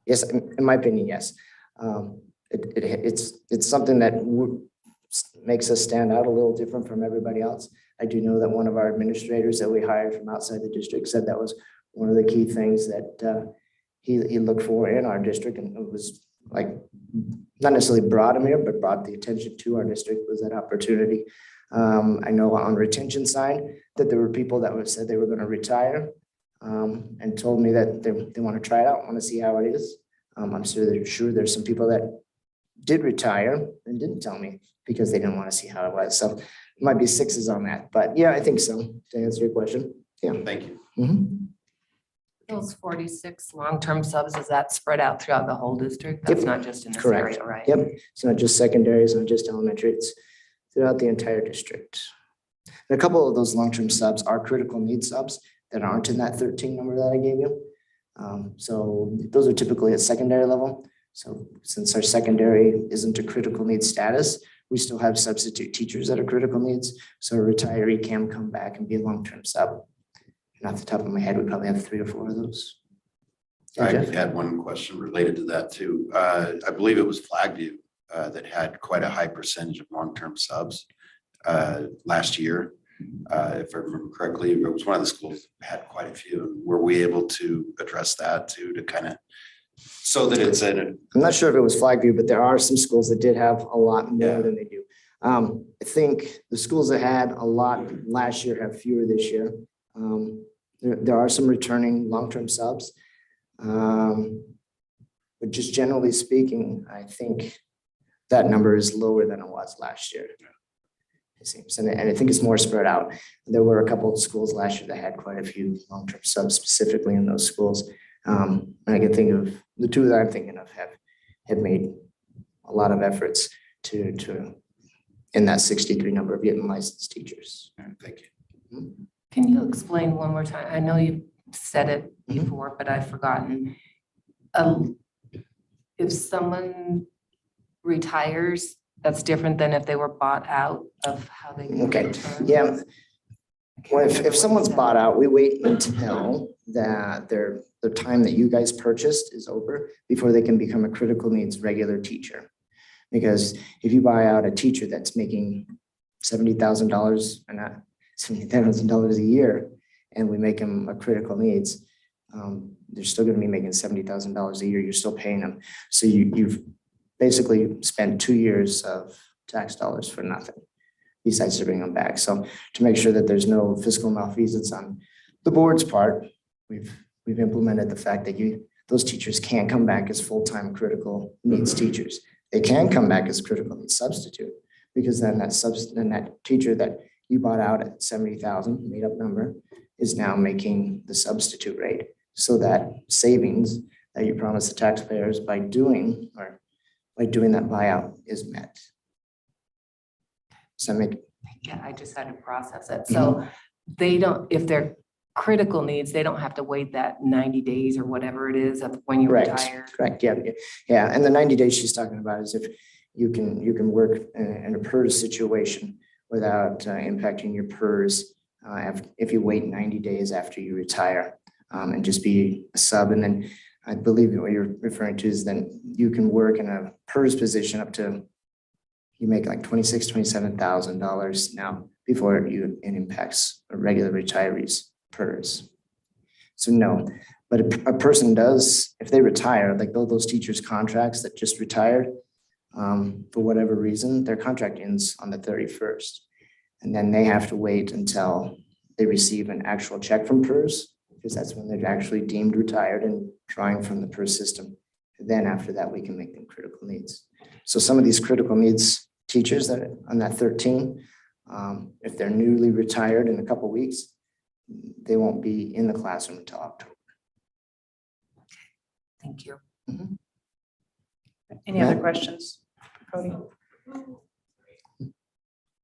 yes, in my opinion, yes. It's something that makes us stand out a little different from everybody else. I do know that one of our administrators that we hired from outside the district said that was one of the key things that he looked for in our district, and it was like, not necessarily brought them here, but brought the attention to our district was that opportunity. I know on retention side that there were people that said they were going to retire and told me that they want to try it out, want to see how it is. I'm sure there's some people that did retire and didn't tell me because they didn't want to see how it was. So it might be 6s on that, but yeah, I think so, to answer your question. Yeah. Thank you. Mhm. Those 46 long-term subs, is that spread out throughout the whole district? That's not just in this Correct. area, right? Yep. It's not just secondary, it's not just elementary, it's throughout the entire district. And a couple of those long-term subs are critical needs subs that aren't in that 13 number that I gave you. So those are typically at secondary level. So since our secondary isn't a critical needs status, we still have substitute teachers that are critical needs. So a retiree can come back and be a long-term sub. And off the top of my head, we probably have 3 or 4 of those. I Yeah, Jeff? had one question related to that too. I believe it was Flagview that had quite a high percentage of long-term subs last year. If I remember correctly, it was one of the schools that had quite a few. Were we able to address that too, to kind of, so that it's in it? I'm not sure if it was Flagview, but there are some schools that did have a lot more Yeah. than they do. I think the schools that had a lot last year have fewer this year. There are some returning long-term subs. But just generally speaking, I think that number is lower than it was last year. It seems, and I think it's more spread out. There were a couple of schools last year that had quite a few long-term subs specifically in those schools. And I can think of the 2 that I'm thinking of have made a lot of efforts to in that 63 number of getting licensed teachers. Thank you. Can you explain one more time? I know you said it Mhm. before, but I've forgotten. If someone retires, that's different than if they were bought out of how they. can Okay, return? yeah. I can't Well, remember if someone's what bought that- out, we wait until that the time that you guys purchased is over before they can become a critical needs regular teacher. Because if you buy out a teacher that's making $70,000 or not $70,000 a year, and we make them a critical needs, they're still going to be making $70,000 a year. You're still paying them. So you've basically spent 2 years of tax dollars for nothing, besides to bring them back. So to make sure that there's no fiscal malfeasance on the board's part, we've implemented the fact that those teachers can't come back as full-time critical needs teachers. They can come back as critical needs substitute, because then that teacher that you bought out at 70,000, made up number, is now making the substitute rate. So that savings that you promised the taxpayers by doing that buyout is met. Does that make? Yeah, I just had to process it. So they don't, if they're critical needs, they don't have to wait that 90 days or whatever it is of when you Correct, retire. correct, yeah, yeah. And the 90 days she's talking about is if you can work in a PERS situation without impacting your PERS if you wait 90 days after you retire and just be a sub. And then I believe what you're referring to is then you can work in a PERS position up to, you make like $26,000, $27,000 now before it impacts a regular retirees PERS. So no, but a person does, if they retire, like those teachers' contracts that just retired, for whatever reason, their contract ends on the 31st. And then they have to wait until they receive an actual check from PERS, because that's when they're actually deemed retired and drawing from the PERS system. And then after that, we can make them critical needs. So some of these critical needs teachers that on that 13, if they're newly retired in a couple of weeks, they won't be in the classroom until October. Thank you. Any other questions? Cody?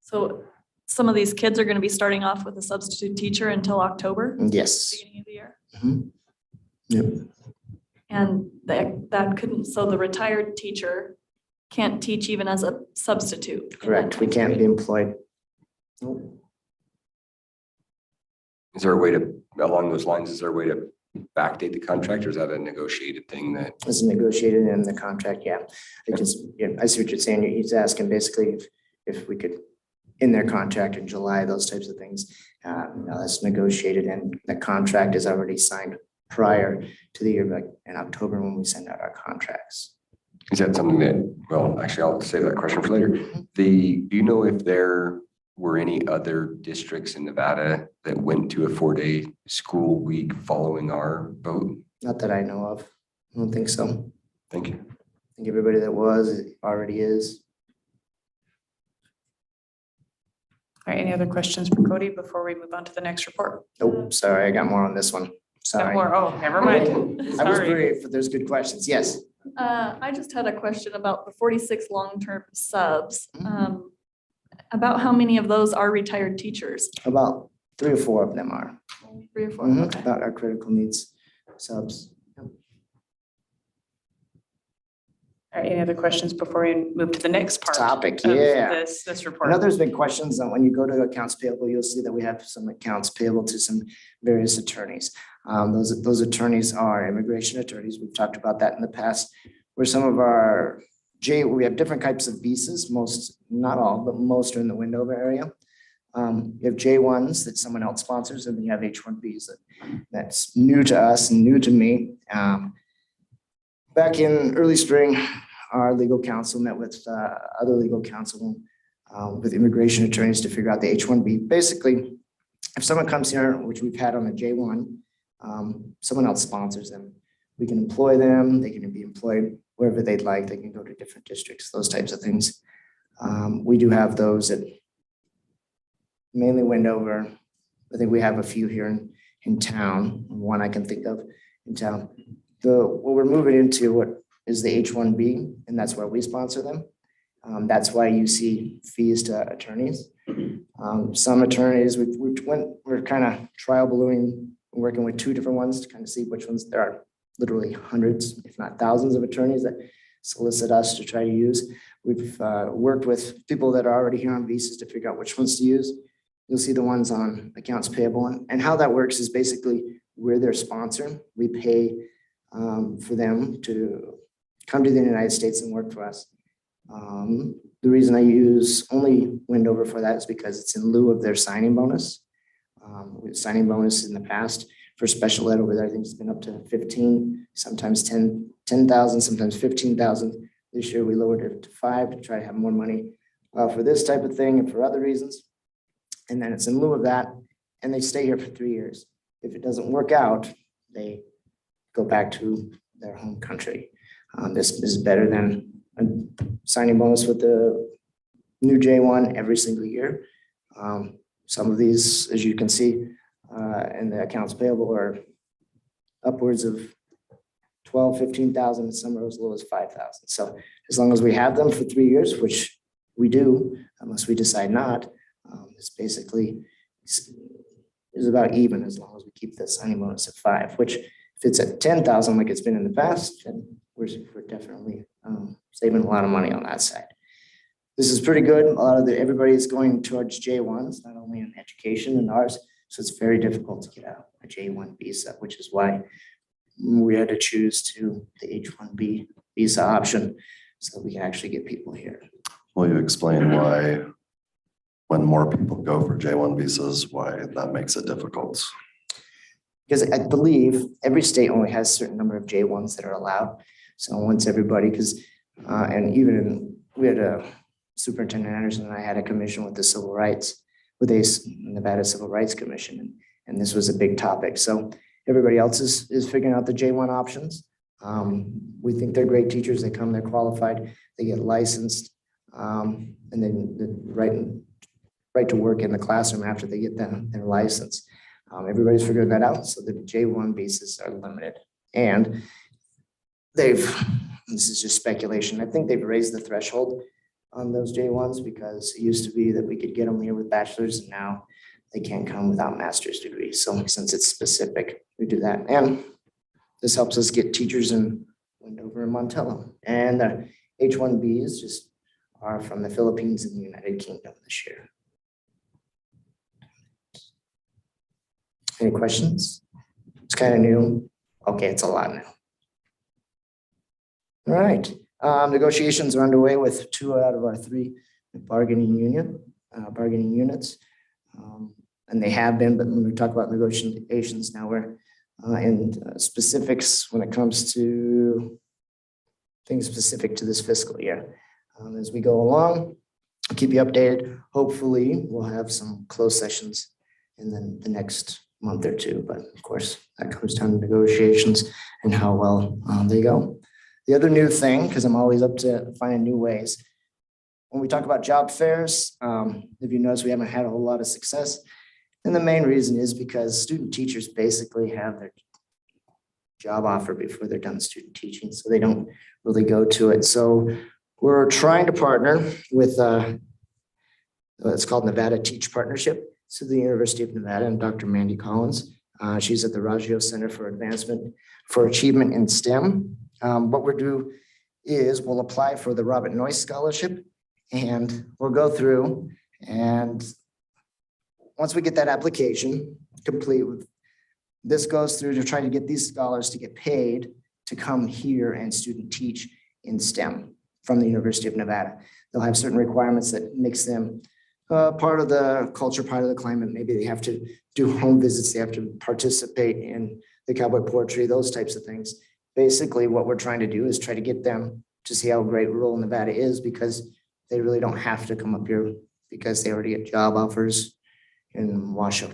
So some of these kids are going to be starting off with a substitute teacher until October, Yes. beginning of the year. Yep. And that couldn't, so the retired teacher can't teach even as a substitute. in that Correct. We time can't be period. employed. Nope. Is there a way to, along those lines, is there a way to backdate the contract, or is that a negotiated thing that? It's negotiated in the contract, yeah. I see what you're saying. He's asking basically if we could, in their contract in July, those types of things. No, that's negotiated and the contract is already signed prior to the year, like in October when we send out our contracts. Is that something that, well, actually, I'll save that question for later. Do you know if there were any other districts in Nevada that went to a 4-day school week following our vote? Not that I know of. I don't think so. Thank you. I think everybody that was it already is. All right, any other questions for Cody before we move on to the next report? Oh, sorry, I got more on this one. Got Sorry. more? Oh, never mind. I was Sorry. brief, but there's good questions. Yes. I just had a question about the 46 long-term subs. About how many of those are retired teachers? About 3 or 4 of them are. 3 or 4? Okay. About our critical needs subs. All right, any other questions before we move to the next part? Topic, of yeah. This I report. know there's been questions on when you go to accounts payable, you'll see that we have some accounts payable to some various attorneys. Those attorneys are immigration attorneys. We've talked about that in the past. Where some of our we have different types of visas, most, not all, but most are in the Wendover area. You have J1s that someone else sponsors, and then you have H1Bs that's new to us and new to me. Back in early spring, our legal counsel met with other legal counsel with immigration attorneys to figure out the H1B. Basically, if someone comes here, which we've had on a J1, someone else sponsors them. We can employ them. They can be employed wherever they'd like. They can go to different districts, those types of things. We do have those at mainly Wendover. I think we have a few here in town, one I can think of in town. What we're moving into what is the H1B, and that's where we sponsor them. That's why you see fees to attorneys. Some attorneys, we're kind of trial ballooning, working with 2 different ones to kind of see which ones. There are literally hundreds, if not thousands of attorneys that solicit us to try to use. We've worked with people that are already here on visas to figure out which ones to use. You'll see the ones on accounts payable. And how that works is basically we're their sponsor. We pay for them to come to the United States and work for us. The reason I use only Wendover for that is because it's in lieu of their signing bonus. With signing bonus in the past for special ed over there, I think it's been up to 15, sometimes 10,000, sometimes 15,000. This year we lowered it to 5 to try to have more money for this type of thing and for other reasons. And then it's in lieu of that, and they stay here for 3 years. If it doesn't work out, they go back to their home country. This is better than a signing bonus with the new J1 every single year. Some of these, as you can see, in the accounts payable are upwards of 12, 15,000, and some are as low as 5,000. So as long as we have them for 3 years, which we do, unless we decide not, it's basically is about even as long as we keep the signing bonus at 5, which if it's at 10,000 like it's been in the past, then we're definitely saving a lot of money on that side. This is pretty good. A lot of everybody is going towards J1s, not only in education and ours. So it's very difficult to get out a J1 visa, which is why we had to choose to the H1B visa option so that we can actually get people here. Will you explain why, when more people go for J1 visas, why that makes it difficult? Because I believe every state only has a certain number of J1s that are allowed. So once everybody, and even we had a Superintendent Anderson and I had a commission with the civil rights, with a Nevada Civil Rights Commission, and this was a big topic. So everybody else is figuring out the J1 options. We think they're great teachers. They come, they're qualified, they get licensed, and then the right to work in the classroom after they get their license. Everybody's figuring that out. So the J1 visas are limited, and this is just speculation. I think they've raised the threshold on those J1s because it used to be that we could get them here with bachelors, and now they can't come without master's degrees. So since it's specific, we do that. And this helps us get teachers in Wendover and Montello. And the H1Bs just are from the Philippines and the United Kingdom this year. Any questions? It's kind of new. Okay, it's a lot now. All right. Negotiations are underway with 2 out of our 3 bargaining units. And they have been, but when we talk about negotiations now, we're in specifics when it comes to things specific to this fiscal year. As we go along, I'll keep you updated. Hopefully, we'll have some closed sessions in the next month or two, but of course, that comes down to negotiations and how well they go. The other new thing, because I'm always up to finding new ways, when we talk about job fairs, if you notice, we haven't had a whole lot of success. And the main reason is because student teachers basically have their job offer before they're done student teaching, so they don't really go to it. So we're trying to partner with it's called Nevada Teach Partnership. So the University of Nevada and Dr. Mandy Collins. She's at the Raggio Center for Advancement for Achievement in STEM. What we'll do is we'll apply for the Robert Noyce Scholarship, and we'll go through, and once we get that application complete, this goes through to try to get these scholars to get paid to come here and student teach in STEM from the University of Nevada. They'll have certain requirements that makes them part of the culture, part of the climate. Maybe they have to do home visits, they have to participate in the cowboy poetry, those types of things. Basically, what we're trying to do is try to get them to see how great rural Nevada is, because they really don't have to come up here because they already get job offers in Washoe,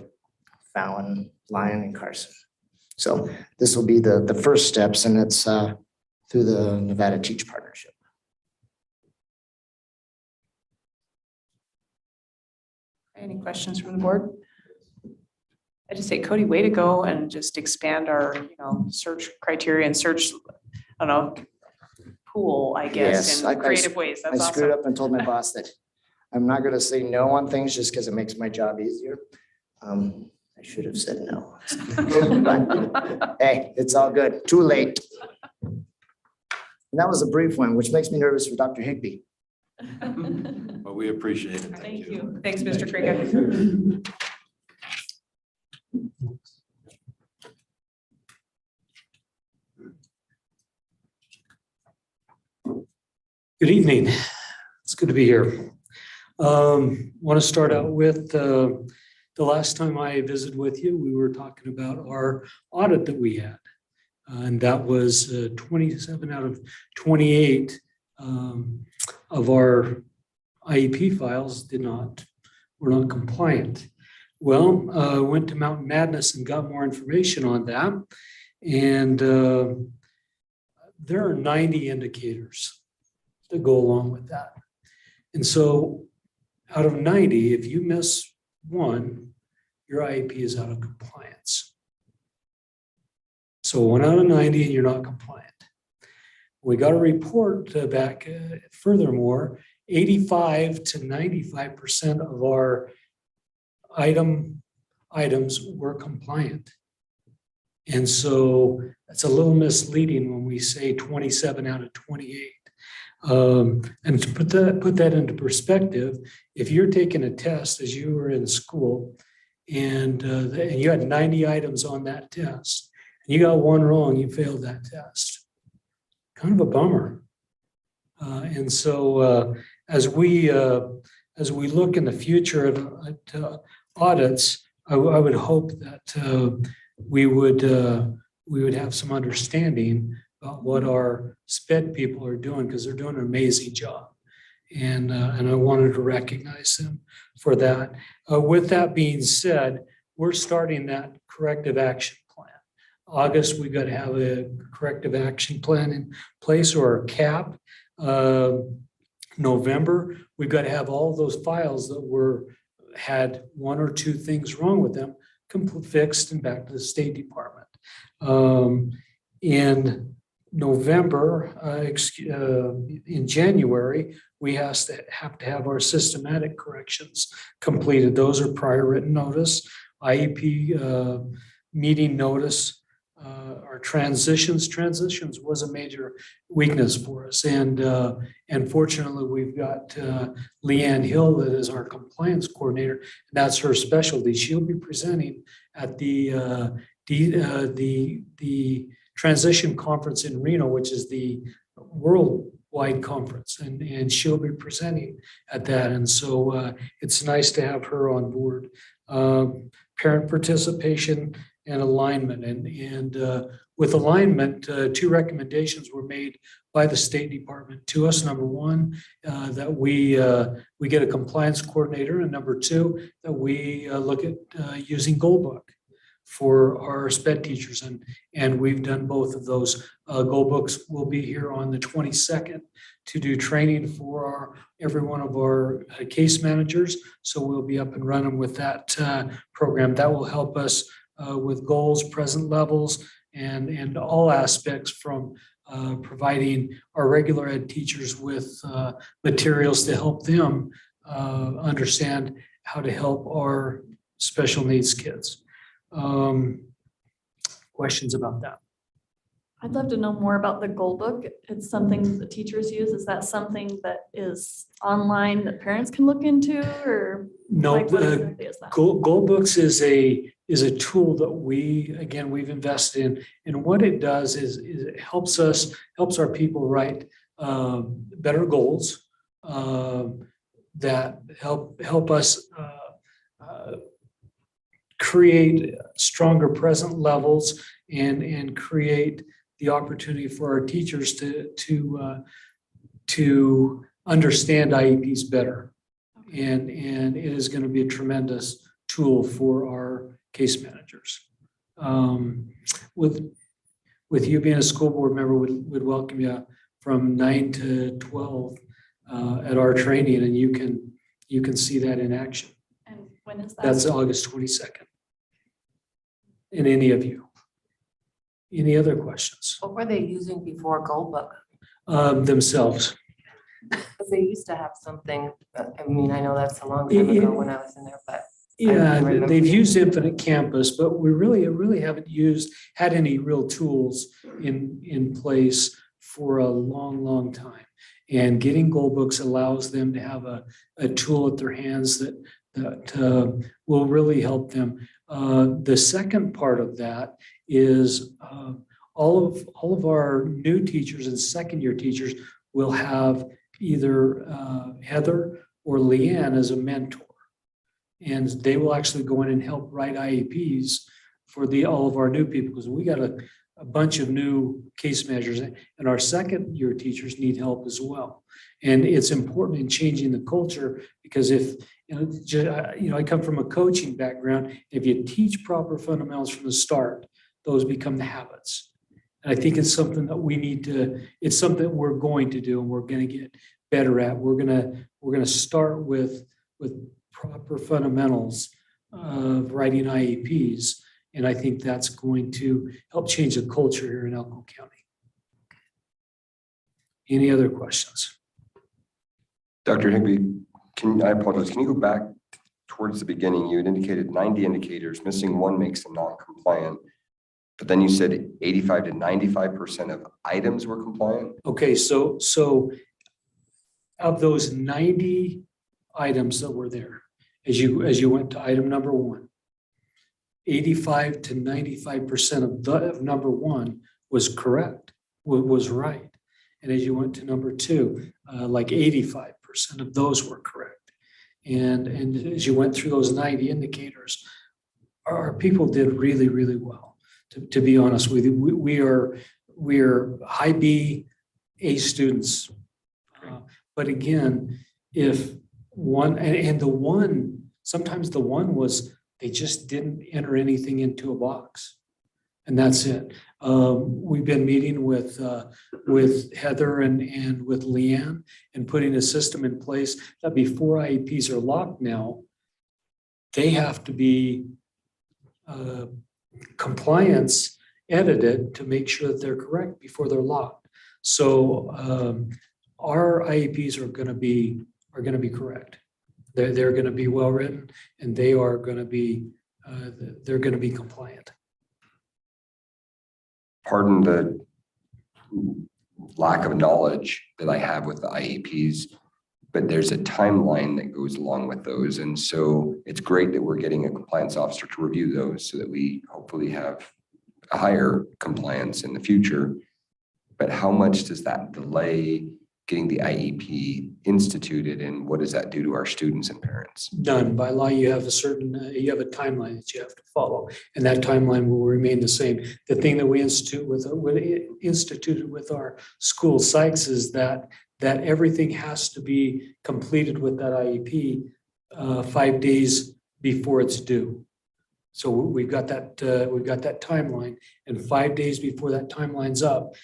Fallon, Lyon, and Carson. So this will be the first steps, and it's through the Nevada Teach Partnership. Any questions from the board? I just say, Cody, way to go and just expand our, search criteria and search, I don't know, pool, I guess, Yes, in creative ways. I That's screwed awesome. up and told my boss that I'm not going to say no on things just because it makes my job easier. I should have said no. Hey, it's all good. Too late. And that was a brief one, which makes me nervous for Dr. Higbee. But we appreciate it. Thank you. Thanks, Mr. Kringa. Good evening. It's good to be here. Want to start out with the last time I visited with you, we were talking about our audit that we had. And that was 27 out of 28 of our IEP files were not compliant. Well, I went to Mountain Madness and got more information on that. And there are 90 indicators that go along with that. And so out of 90, if you miss one, your IEP is out of compliance. So 1 out of 90 and you're not compliant. We got a report back furthermore, 85 to 95% of our items were compliant. And so that's a little misleading when we say 27 out of 28. And to put that into perspective, if you're taking a test as you were in school and you had 90 items on that test, and you got one wrong, you failed that test. Kind of a bummer. And so as we look in the future at audits, I would hope that we would have some understanding about what our SPED people are doing, because they're doing an amazing job. And I wanted to recognize them for that. With that being said, we're starting that corrective action plan. August, we've got to have a corrective action plan in place, or a CAP. November, we've got to have all those files that had one or two things wrong with them fixed and back to the State Department. In November, in January, we have to have our systematic corrections completed. Those are prior written notice, IEP meeting notice, our transitions was a major weakness for us. And fortunately, we've got Leanne Hill that is our compliance coordinator. And that's her specialty. She'll be presenting at the transition conference in Reno, which is the worldwide conference. And she'll be presenting at that. And so it's nice to have her on board. Parent participation and alignment. And with alignment, two recommendations were made by the State Department to us. Number one, that we get a compliance coordinator, and number two, that we look at using Goldbook for our SPED teachers. And we've done both of those. Goldbooks will be here on the 22nd to do training for every one of our case managers. So we'll be up and running with that program. That will help us with goals, present levels, and all aspects from providing our regular ed teachers with materials to help them understand how to help our special needs kids. Questions about that? I'd love to know more about the goal book. It's something that teachers use. Is that something that is online that parents can look into, or? No, like, what exactly is that? Goldbooks is a tool that we've invested in. And what it does is it helps our people write better goals that help us create stronger present levels and create the opportunity for our teachers to understand IEPs better. And it is going to be a tremendous tool for our case managers. With you being a school board member, would welcome you from 9 to 12 at our training, and you can see that in action. And when is that? That's August 22nd. And any of you. Any other questions? What were they using before Goldbook? Themselves. Because they used to have something, I mean, I know that's a long time ago when I was in there, but. Yeah, remember. they've used Infinite Campus, but we really haven't had any real tools in place for a long time. And getting Goldbooks allows them to have a tool at their hands that will really help them. The second part of that is all of our new teachers and second year teachers will have either Heather or Leanne as a mentor. And they will actually go in and help write IEPs for all of our new people, because we got a bunch of new case measures, and our second year teachers need help as well. And it's important in changing the culture, because if I come from a coaching background, if you teach proper fundamentals from the start, those become the habits. And I think it's something that it's something that we're going to do, and we're going to get better at. We're going to start with proper fundamentals of writing IEPs. And I think that's going to help change the culture here in Elko County. Any other questions? Dr. Higbee, I apologize. Can you go back towards the beginning? You had indicated 90 indicators, missing one makes them non-compliant. But then you said 85 to 95% of items were compliant. Okay, so of those 90 items that were there, as you went to item number one, 85 to 95% of number one was correct, was right. And as you went to number two, like 85% of those were correct. And as you went through those 90 indicators, our people did really well. To be honest with you, we are high B, A students. But again, if one, and the one, sometimes the one was, they just didn't enter anything into a box. And that's it. We've been meeting with Heather and with Leanne and putting a system in place that before IEPs are locked now, they have to be compliance edited to make sure that they're correct before they're locked. So our IEPs are going to be correct. They're going to be well written, and they are going to be they're going to be compliant. Pardon the lack of knowledge that I have with the IEPs, but there's a timeline that goes along with those. And so it's great that we're getting a compliance officer to review those so that we hopefully have a higher compliance in the future. But how much does that delay getting the IEP instituted, and what does that do to our students and parents? None. By law, you have a certain, you have a timeline that you have to follow, and that timeline will remain the same. The thing that we instituted with our school psychs is that everything has to be completed with that IEP 5 days before it's due. So we've got that timeline, and 5 days before that timeline's up,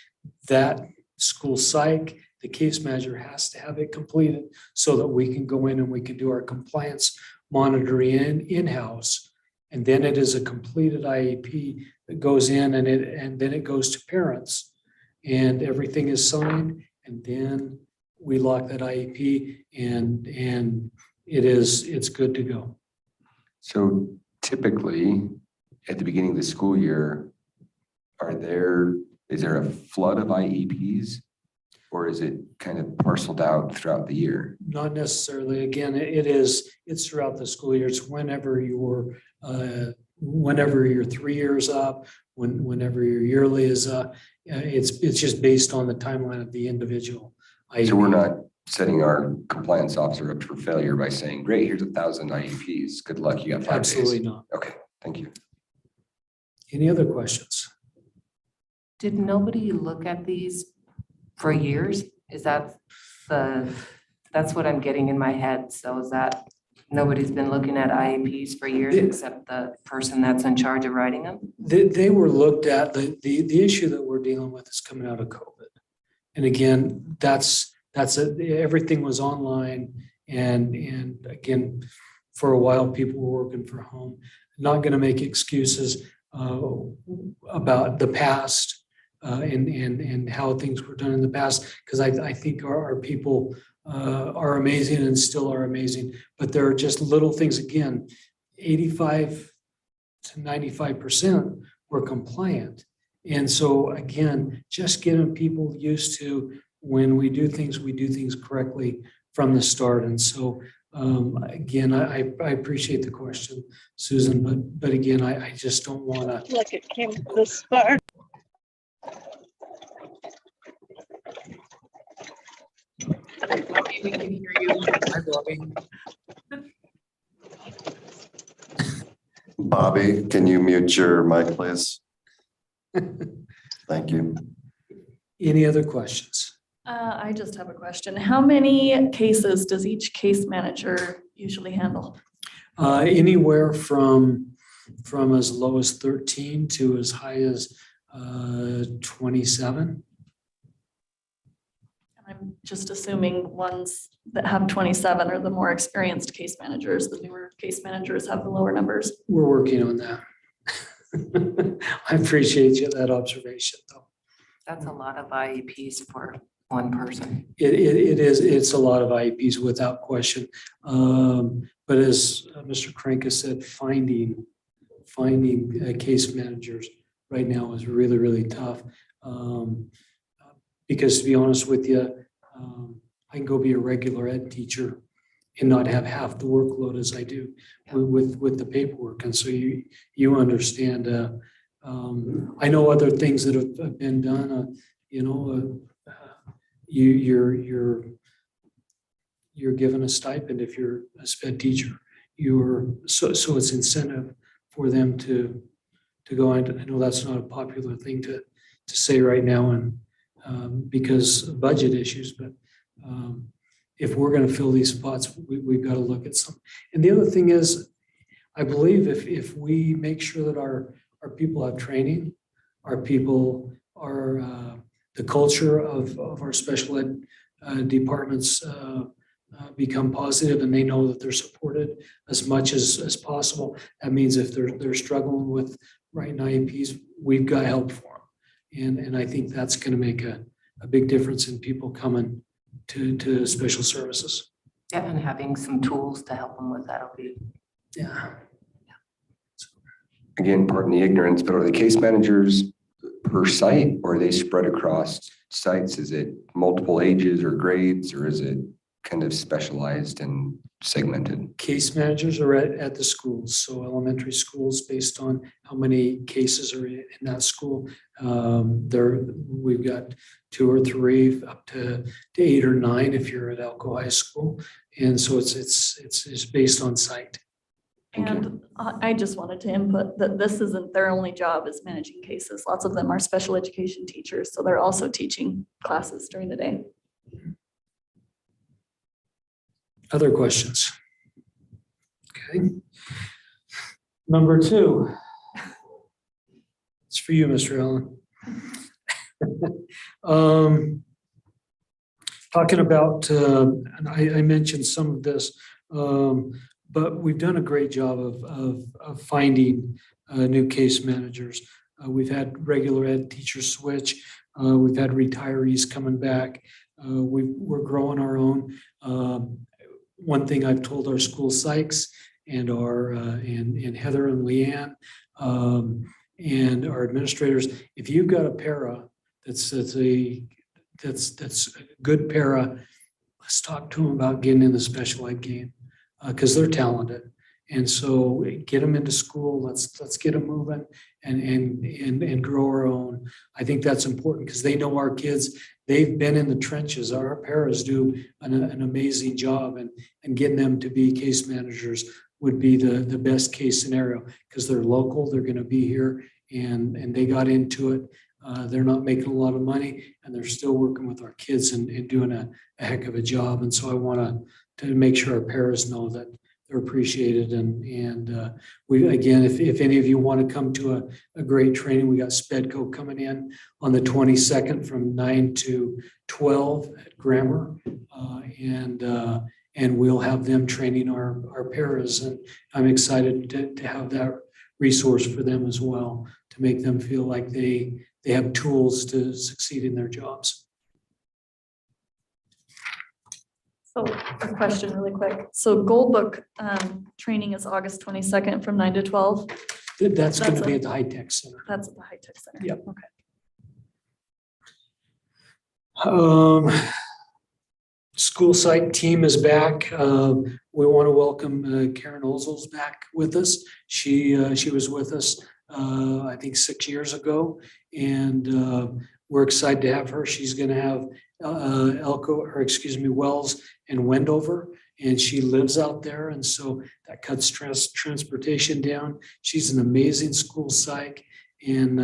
that school psych, the case manager has to have it completed so that we can go in and we can do our compliance monitoring in-house. And then it is a completed IEP that goes in, and then it goes to parents, and everything is signed, and then we lock that IEP, and it's good to go. So typically, at the beginning of the school year, is there a flood of IEPs? Or is it kind of parceled out throughout the year? Not necessarily. Again, it's throughout the school year. It's whenever your 3 years up, whenever your yearly is up. It's just based on the timeline of the individual. So we're not setting our compliance officer up for failure by saying, great, here's 1,000 IEPs. Good luck, you got 5 days. Absolutely not. Okay, thank you. Any other questions? Did nobody look at these for years? That's what I'm getting in my head. So is that nobody's been looking at IEPs for years except the person that's in charge of writing them? They were looked at. The issue that we're dealing with is coming out of COVID. And again, everything was online. And again, for a while, people were working from home. Not going to make excuses about the past. And how things were done in the past, because I think our people are amazing and still are amazing, but there are just little things. Again, 85 to 95% were compliant. And so again, just getting people used to when we do things correctly from the start. And so again, I appreciate the question, Susan, but again, I just don't want to. Like it came this far. Bobby, we can hear you. Bobby, can you mute your mic, please? Thank you. Any other questions? I just have a question. How many cases does each case manager usually handle? Anywhere from as low as 13 to as high as 27. I'm just assuming ones that have 27 are the more experienced case managers. The newer case managers have the lower numbers. We're working on that. I appreciate that observation, though. That's a lot of IEPs for one person. It's a lot of IEPs without question. But as Mr. Kranka said, finding case managers right now is really, really tough. Because to be honest with you, I can go be a regular ed teacher and not have half the workload as I do with the paperwork. And so you understand, I know other things that have been done, you're given a stipend if you're a sped teacher. So it's incentive for them to go. I know that's not a popular thing to say right now, and because of budget issues, but if we're going to fill these spots, we've got to look at some. And the other thing is, I believe if we make sure that our people have training, our people are the culture of our special ed departments become positive, and they know that they're supported as much as possible. That means if they're struggling with writing IEPs, we've got help for them. And I think that's going to make a big difference in people coming to special services. Yeah, and having some tools to help them with that'll be. Yeah. Again, pardon the ignorance, but are the case managers per site, or are they spread across sites? Is it multiple ages or grades, or is it kind of specialized and segmented? Case managers are at the schools, so elementary schools based on how many cases are in that school. We've got 2 or 3 up to 8 or 9 if you're at Elko High School. And so it's based on site. Thank you. And I just wanted to input that this isn't their only job is managing cases. Lots of them are special education teachers, so they're also teaching classes during the day. Other questions? Okay. Number 2. It's for you, Mr. Allen. Talking about, and I mentioned some of this, but we've done a great job of finding new case managers. We've had regular ed teachers switch. We've had retirees coming back. We're growing our own. One thing I've told our school psychs and and Heather and Leanne and our administrators, if you've got a para that's a good para, let's talk to them about getting in the special ed game because they're talented. And so get them into school. Let's get them moving and grow our own. I think that's important because they know our kids. They've been in the trenches. Our paras do an amazing job, and getting them to be case managers would be the best case scenario because they're local. They're going to be here, and they got into it. They're not making a lot of money, and they're still working with our kids and doing a heck of a job. And so I want to make sure our paras know that they're appreciated. And we, again, if any of you want to come to a great training, we got SPEDCO coming in on the 22nd from 9 to 12 at Grammar. And we'll have them training our paras. And I'm excited to have that resource for them as well, to make them feel like they have tools to succeed in their jobs. So a question really quick. So Gold Book training is August 22nd from 9 to 12. That's going to be at the High Tech Center. That's at the High Tech Center. Yep. Okay. School site team is back. We want to welcome Karen Ozels back with us. She was with us, I think 6 years ago, and we're excited to have her. She's going to have Wells and Wendover, and she lives out there, and so that cuts transportation down. She's an amazing school psych, and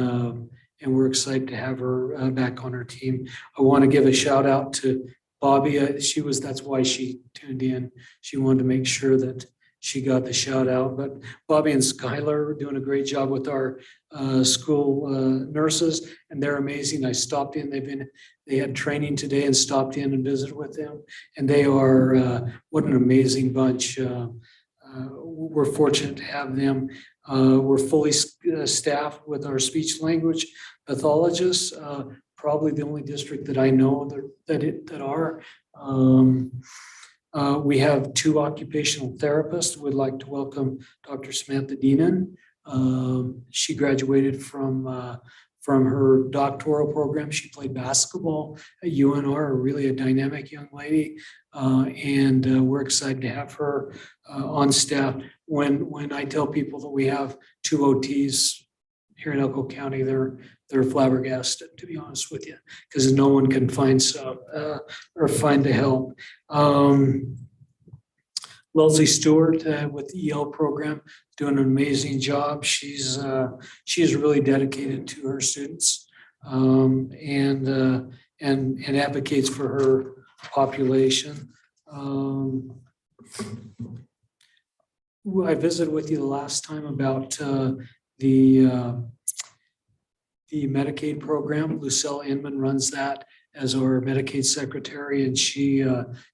we're excited to have her back on our team. I want to give a shout out to Bobby. That's why she tuned in. She wanted to make sure that she got the shout out. But Bobby and Skylar are doing a great job with our school nurses, and they're amazing. I stopped in. They had training today and stopped in and visited with them, and they are what an amazing bunch. We're fortunate to have them. We're fully staffed with our speech language pathologists. Probably the only district that I know that are. We have 2 occupational therapists. We'd like to welcome Dr. Samantha Deenan. She graduated from her doctoral program. She played basketball at UNR, really a dynamic young lady. And we're excited to have her on staff. When I tell people that we have 2 OTs here in Elko County, they're flabbergasted, to be honest with you, because no one can find the help. Leslie Stewart with the EL program doing an amazing job. She is really dedicated to her students and advocates for her population. I visited with you the last time about the Medicaid program. Lucille Inman runs that as our Medicaid secretary, and she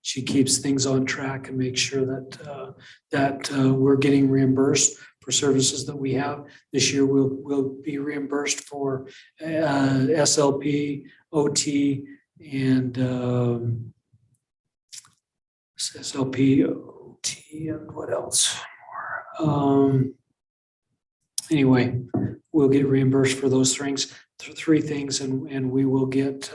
keeps things on track and makes sure that we're getting reimbursed for services that we have. This year we'll be reimbursed for SLP, OT, and SLP, OT, and what else? Anyway, we'll get reimbursed for those things, 3 things, and we will get,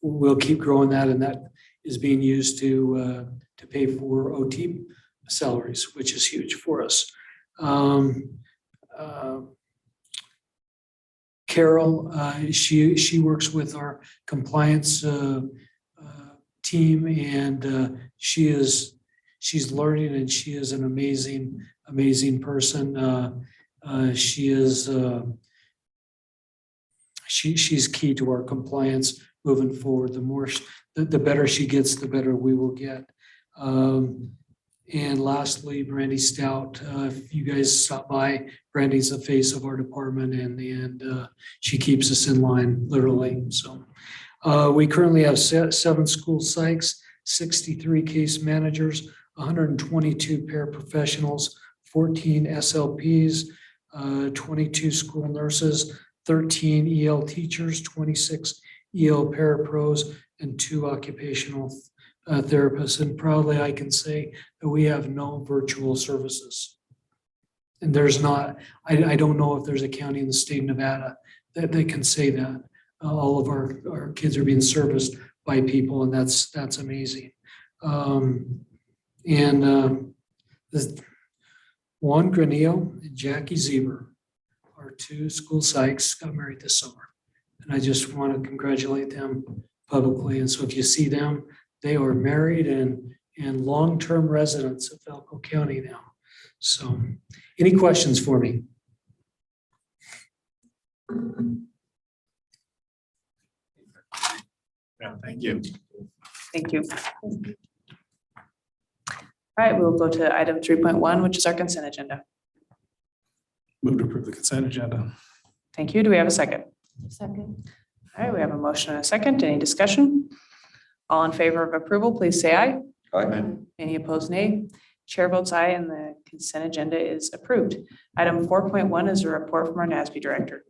we'll keep growing that. And that is being used to pay for OT salaries, which is huge for us. Carol, she works with our compliance team, and she's learning, and she is an amazing person. She's key to our compliance moving forward. The better she gets, the better we will get. And lastly, Brandy Stout, if you guys stop by, Brandy's the face of our department, and she keeps us in line, literally. So we currently have 7 school psychs, 63 case managers, 122 paraprofessionals, 14 SLPs, 22 school nurses, 13 EL teachers, 26 EL parapros, and 2 occupational therapists. And proudly, I can say that we have no virtual services. And there's not, I don't know if there's a county in the state of Nevada that they can say that. All of our kids are being serviced by people, and that's amazing. Juan Granillo and Jackie Zieber, our 2 school psychs, got married this summer. And I just want to congratulate them publicly. And so if you see them, they are married and long-term residents of Elko County now. So any questions for me? Yeah, thank you. Thank you. All right, we'll go to item 3.1, which is our consent agenda. Move to approve the consent agenda. Thank you. Do we have a second? Second. All right, we have a motion and a second. Any discussion? All in favor of approval, please say aye. Aye. Any opposed, nay. Chair votes aye, and the consent agenda is approved. Item 4.1 is a report from our NASB Director.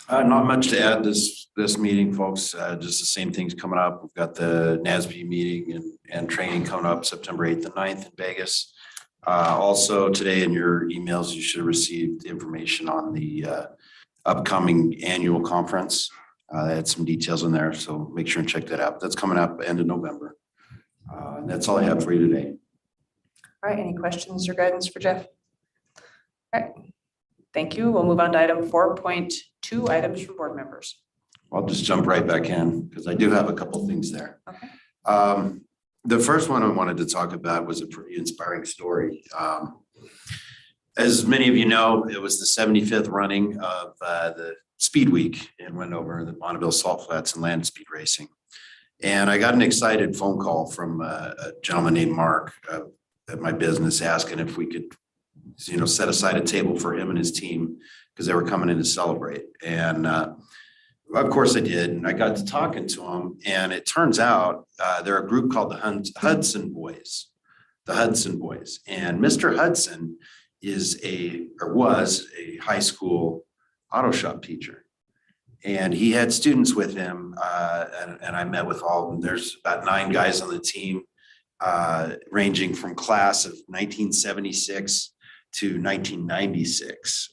Not much to add this meeting, folks. Just the same things coming up. We've got the NASB meeting and training coming up September 8th and 9th in Vegas. Also today in your emails, you should have received information on the upcoming annual conference. I had some details in there, so make sure and check that out. That's coming up end of November. And that's all I have for you today. All right, any questions or guidance for Jeff? All right, thank you. We'll move on to item 4.2, items from board members. I'll just jump right back in because I do have a couple things there. Okay. The first one I wanted to talk about was a pretty inspiring story. As many of you know, it was the 75th running of the Speed Week in Wendover, the Bonneville Salt Flats and land speed racing. And I got an excited phone call from a gentleman named Mark at my business asking if we could, set aside a table for him and his team because they were coming in to celebrate. And of course I did. And I got to talking to them, and it turns out they're a group called the Hudson Boys, And Mr. Hudson was a high school auto shop teacher. And he had students with him, and I met with all of them. There's about 9 guys on the team, ranging from class of 1976 to 1996.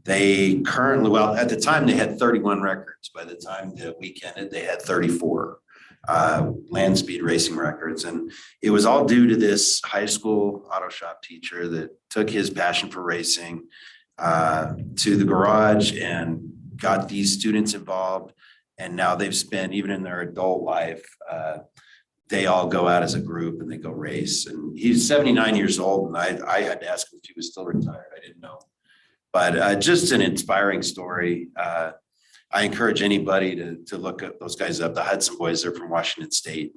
They currently, at the time they had 31 records. By the time the week ended, they had 34 land speed racing records. And it was all due to this high school auto shop teacher that took his passion for racing to the garage and got these students involved. And now they've spent, even in their adult life, they all go out as a group and they go race. And he's 79 years old. And I had to ask him if he was still retired. I didn't know. But just an inspiring story. I encourage anybody to look at those guys up, the Hudson Boys. They're from Washington State.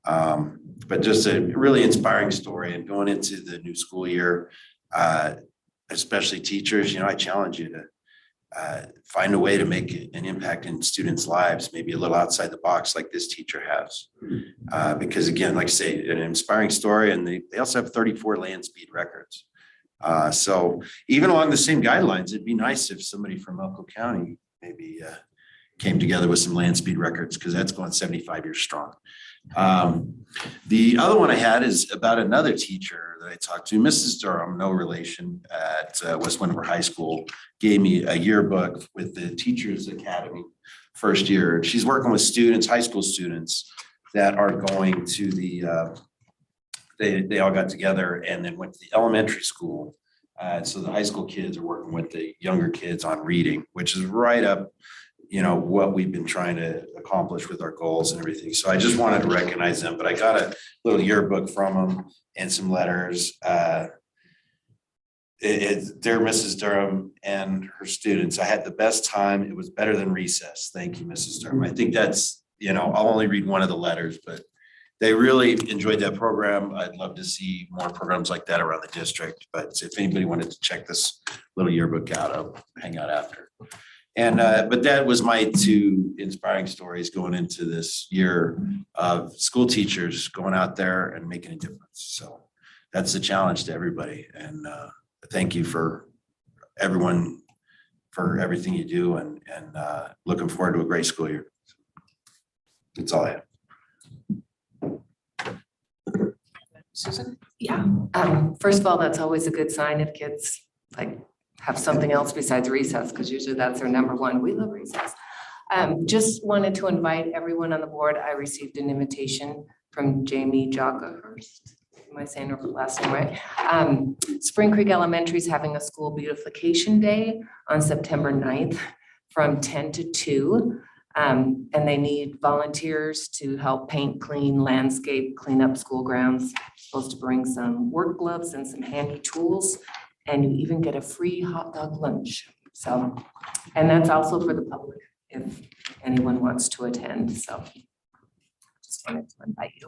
But just a really inspiring story. And going into the new school year, especially teachers, I challenge you to find a way to make an impact in students' lives, maybe a little outside the box like this teacher has. Because again, like I say, an inspiring story, and they also have 34 land speed records. So even along the same guidelines, it'd be nice if somebody from Elko County maybe came together with some land speed records, because that's going 75 years strong. The other one I had is about another teacher that I talked to, Mrs. Durham, no relation, at West Wendover High School, gave me a yearbook with the Teachers Academy first year. She's working with students, high school students, that are going to the, they all got together and then went to the elementary school. So the high school kids are working with the younger kids on reading, which is right up, what we've been trying to accomplish with our goals and everything. So I just wanted to recognize them, but I got a little yearbook from them and some letters. Dear Mrs. Durham and her students, I had the best time. It was better than recess. Thank you, Mrs. Durham. I think that's, I'll only read one of the letters, but they really enjoyed that program. I'd love to see more programs like that around the district. But if anybody wanted to check this little yearbook out, I'll hang out after. And but that was my two inspiring stories going into this year of school teachers going out there and making a difference. So that's the challenge to everybody. And thank you for everyone for everything you do, and looking forward to a great school year. That's all I have. Susan? Yeah, first of all, that's always a good sign if kids have something else besides recess, because usually that's their number one. We love recess. Just wanted to invite everyone on the board. I received an invitation from Jamie Jockerhurst. Am I saying her last name right? Spring Creek Elementary is having a school beautification day on September 9th from 10 to 2. And they need volunteers to help paint, clean, landscape, clean up school grounds. Supposed to bring some work gloves and some handy tools, and you even get a free hot dog lunch. So, and that's also for the public if anyone wants to attend. So just wanted to invite you.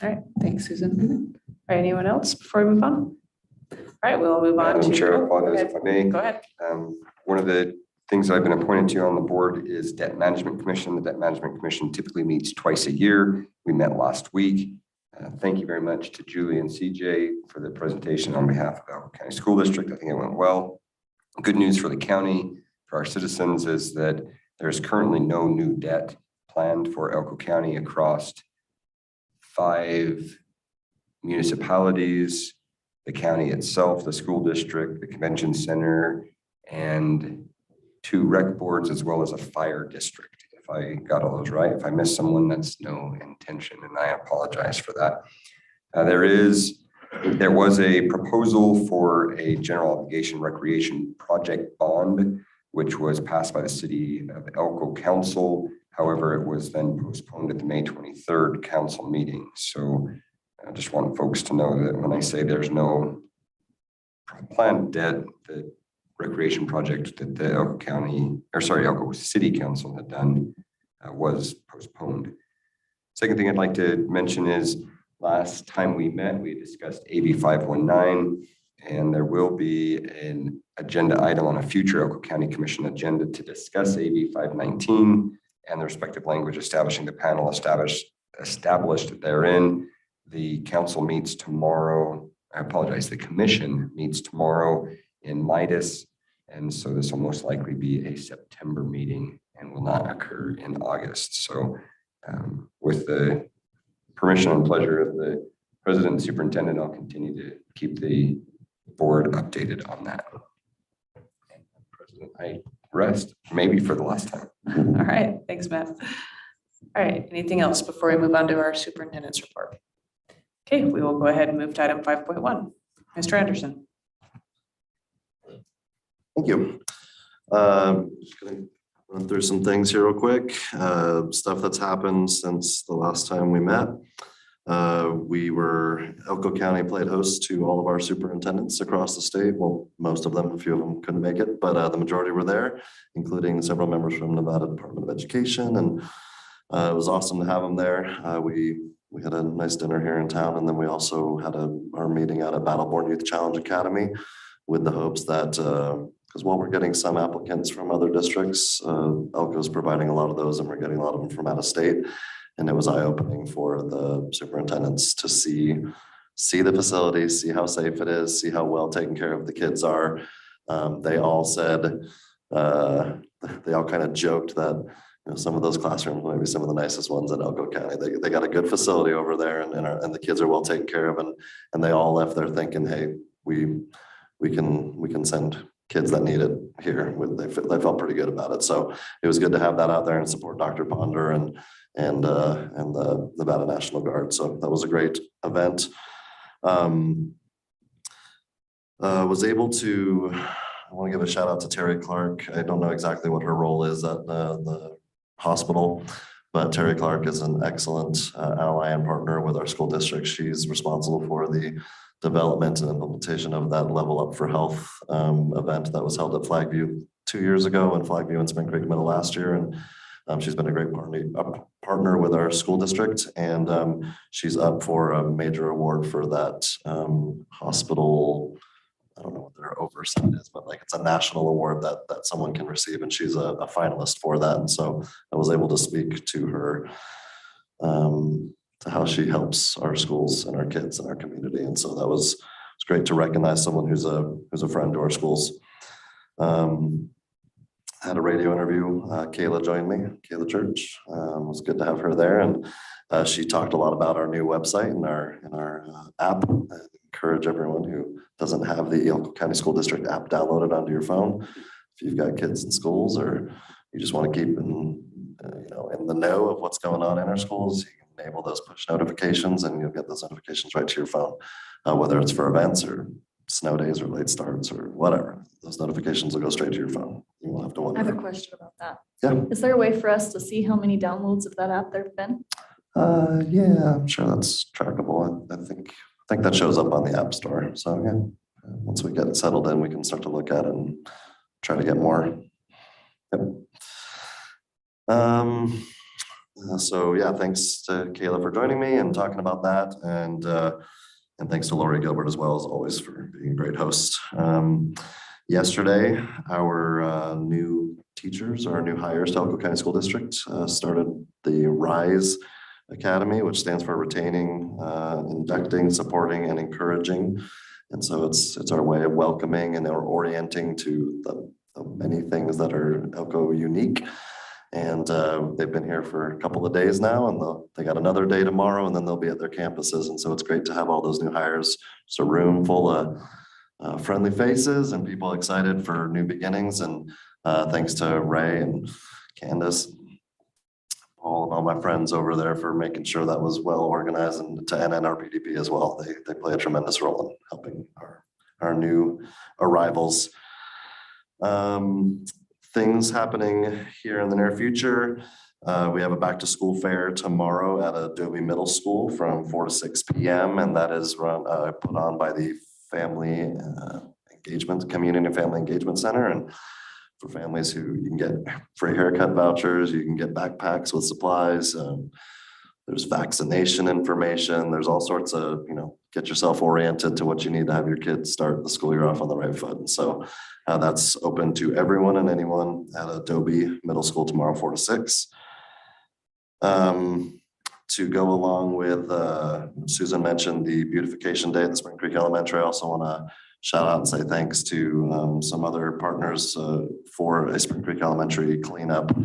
All right, thanks, Susan. All right, anyone else before we move on? All right, we'll move on Madam to. Chair, I Go apologize ahead. if I may. Go ahead. One of the things I've been appointed to on the board is Debt Management Commission. The Debt Management Commission typically meets twice a year. We met last week. Thank you very much to Julie and CJ for the presentation on behalf of Elko County School District. I think it went well. Good news for the county, for our citizens, is that there's currently no new debt planned for Elko County across 5 municipalities, the county itself, the school district, the convention center, and 2 rec boards, as well as a fire district. If I got all those right, if I missed someone, that's no intention, and I apologize for that. There was a proposal for a general obligation recreation project bond, which was passed by the City of Elko Council. However, it was then postponed at the May 23rd council meeting. So I just want folks to know that when I say there's no planned debt, the recreation project that the Elko City Council had done was postponed. Second thing I'd like to mention is last time we met, we discussed AB 519, and there will be an agenda item on a future Elko County Commission agenda to discuss AB 519 and the respective language establishing the panel established therein. The council meets tomorrow. I apologize. The commission meets tomorrow in Midas. And so this will most likely be a September meeting and will not occur in August. So with the permission and pleasure of the president and superintendent, I'll continue to keep the board updated on that. President, I rest, maybe for the last time. All right, thanks, Matt. All right, anything else before we move on to our superintendent's report? Okay, we will go ahead and move to item 5.1. Mr. Anderson. Thank you. Just gonna run through some things here real quick. Stuff that's happened since the last time we met. Elko County played host to all of our superintendents across the state. Well, most of them, a few of them couldn't make it, but the majority were there, including several members from Nevada Department of Education. And it was awesome to have them there. We had a nice dinner here in town, and then we also had our meeting out at Battleborn Youth Challenge Academy with the hopes that, because while we're getting some applicants from other districts, Elko is providing a lot of those, and we're getting a lot of them from out of state. And it was eye-opening for the superintendents to see the facility, see how safe it is, see how well taken care of the kids are. They all said, they all kind of joked that some of those classrooms might be some of the nicest ones in Elko County. They got a good facility over there, and the kids are well taken care of, and they all left there thinking, hey, we can send kids that need it here. They felt pretty good about it. So it was good to have that out there and support Dr. Ponder and the Nevada National Guard. So that was a great event. Was able to, I want to give a shout out to Terry Clark. I don't know exactly what her role is at the hospital, but Terry Clark is an excellent ally and partner with our school district. She's responsible for the development and implementation of that Level Up for Health event that was held at Flagview 2 years ago and Flagview and Spring Creek Middle last year. And she's been a great partner with our school district. And she's up for a major award for that hospital. I don't know what their oversight is, but like it's a national award that someone can receive, and she's a finalist for that. And so I was able to speak to her to how she helps our schools and our kids and our community. And so that was it's great to recognize someone who's a friend to our schools. Had a radio interview. Kayla joined me, Kayla Church. It was good to have her there. And she talked a lot about our new website and our app. I encourage everyone who doesn't have the Elko County School District app downloaded onto your phone. If you've got kids in schools or you just want to keep in the know of what's going on in our schools, you can enable those push notifications and you'll get those notifications right to your phone, whether it's for events or snow days or late starts or whatever. Those notifications will go straight to your phone. You won't have to wonder. I have a question about that. Yeah. Is there a way for us to see how many downloads of that app there have been? Yeah, I'm sure that's trackable. I think that shows up on the App Store. So yeah, once we get it settled in, we can start to look at it and try to get more. Yep. So yeah, thanks to Kayla for joining me and talking about that. And thanks to Lori Gilbert as well as always for being a great host. Yesterday, our new teachers, our new hires to Elko County School District started the RISE Academy, which stands for retaining, inducting, supporting, and encouraging. And so it's our way of welcoming and our orienting to the many things that are Elko unique. And they've been here for a couple of days now, and they got another day tomorrow, and then they'll be at their campuses. And so it's great to have all those new hires. Just a room full of friendly faces and people excited for new beginnings. And thanks to Ray and Candace, Paul, and all my friends over there for making sure that was well organized, and to NNRPDP as well. They play a tremendous role in helping our new arrivals. Things happening here in the near future. We have a back to school fair tomorrow at Adobe Middle School from 4 to 6 p.m. And that is put on by the Family Community and Family Engagement Center. And for families who you can get free haircut vouchers, you can get backpacks with supplies. There's vaccination information. There's all sorts of, get yourself oriented to what you need to have your kids start the school year off on the right foot. And so that's open to everyone and anyone at Adobe Middle School tomorrow, 4 to 6. To go along with, Susan mentioned the beautification day at the Spring Creek Elementary. I also want to shout out and say thanks to some other partners for a Spring Creek Elementary cleanup.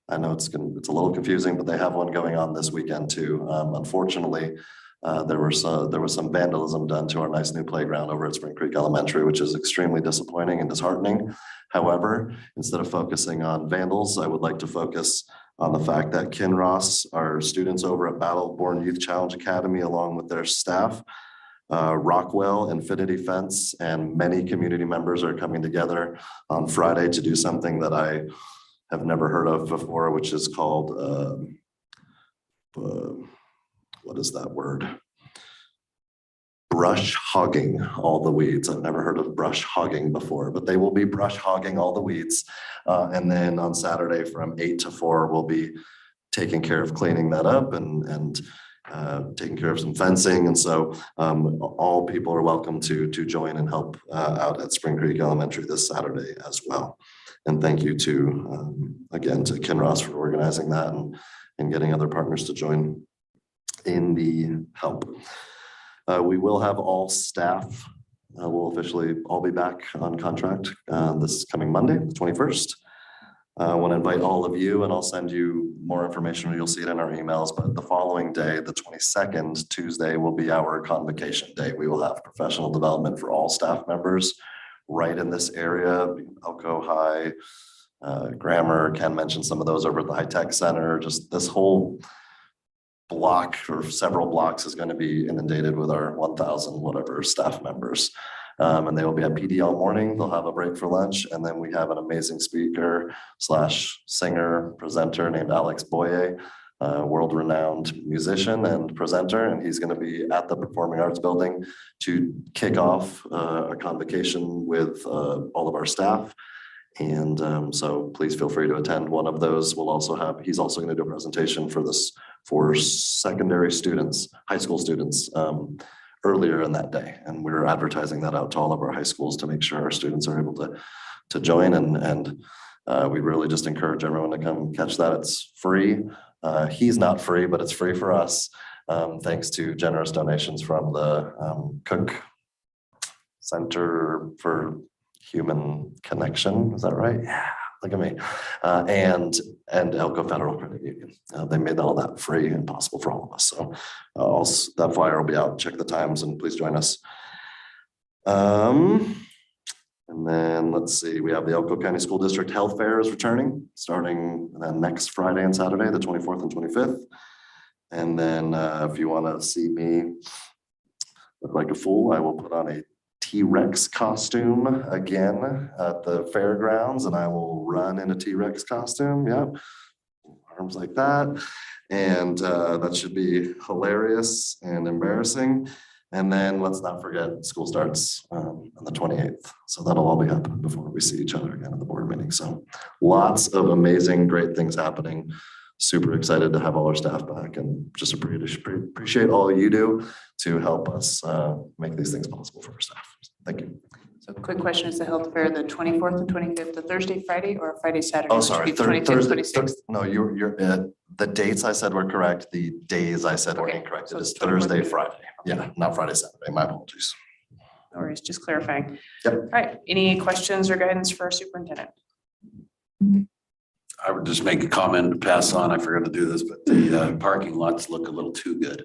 I know it's a little confusing, but they have one going on this weekend too. Unfortunately, there was some vandalism done to our nice new playground over at Spring Creek Elementary, which is extremely disappointing and disheartening. However, instead of focusing on vandals, I would like to focus on the fact that Kinross, our students over at Battleborn Youth Challenge Academy, along with their staff, Rockwell, Infinity Fence, and many community members are coming together on Friday to do something that I have never heard of before, which is called, what is that word? Brush hogging all the weeds. I've never heard of brush hogging before, but they will be brush hogging all the weeds. And then on Saturday from 8 to 4, we'll be taking care of cleaning that up and taking care of some fencing. And so all people are welcome to join and help out at Spring Creek Elementary this Saturday as well. And thank you to, again, to Kinross for organizing that and getting other partners to join in the help. We will have all staff, will officially all be back on contract this coming Monday, the 21st. I want to invite all of you, and I'll send you more information. You'll see it in our emails, but the following day, the 22nd, Tuesday, will be our convocation day. We will have professional development for all staff members. right in this area, Elko High, Grammar. Ken mentioned some of those over at the High Tech Center. Just this whole block or several blocks is going to be inundated with our 1,000 whatever staff members. And they will be at PD all morning. They'll have a break for lunch. And then we have an amazing speaker / singer presenter named Alex Boye, world-renowned musician and presenter. And he's going to be at the Performing Arts Building to kick off a convocation with all of our staff. And so please feel free to attend one of those. We'll also have, he's also going to do a presentation for secondary students, high school students, earlier in that day. And we're advertising that out to all of our high schools to make sure our students are able to join. And we really just encourage everyone to come catch that. It's free. He's not free, but it's free for us. Thanks to generous donations from the Cook Center for Human Connection. Is that right? Yeah, look at me. And Elko Federal Credit Union. They made all that free and possible for all of us. So that flyer will be out. Check the times and please join us. And then let's see, we have the Elko County School District Health Fair is returning, starting next Friday and Saturday, the 24th and 25th. And then if you want to see me look like a fool, I will put on a T-Rex costume again at the fairgrounds, and I will run in a T-Rex costume. Yep, arms like that. And that should be hilarious and embarrassing. And then let's not forget, school starts on the 28th. So that'll all be happening before we see each other again at the board meeting. So lots of amazing, great things happening. Super excited to have all our staff back and just appreciate all you do to help us make these things possible for our staff. Thank you. So quick question, is the health fair the 24th and 25th, the Thursday, Friday, or Friday, Saturday? Oh, sorry, Thursday, 26th. No, you're the dates I said were correct. The days I said were Okay, incorrect. so It is it's Thursday, 24th. Friday. Yeah, not Friday, Saturday. My apologies. No worries, just clarifying. Yep. All right, any questions or guidance for our superintendent? I would just make a comment to pass on. I forgot to do this, but the parking lots look a little too good.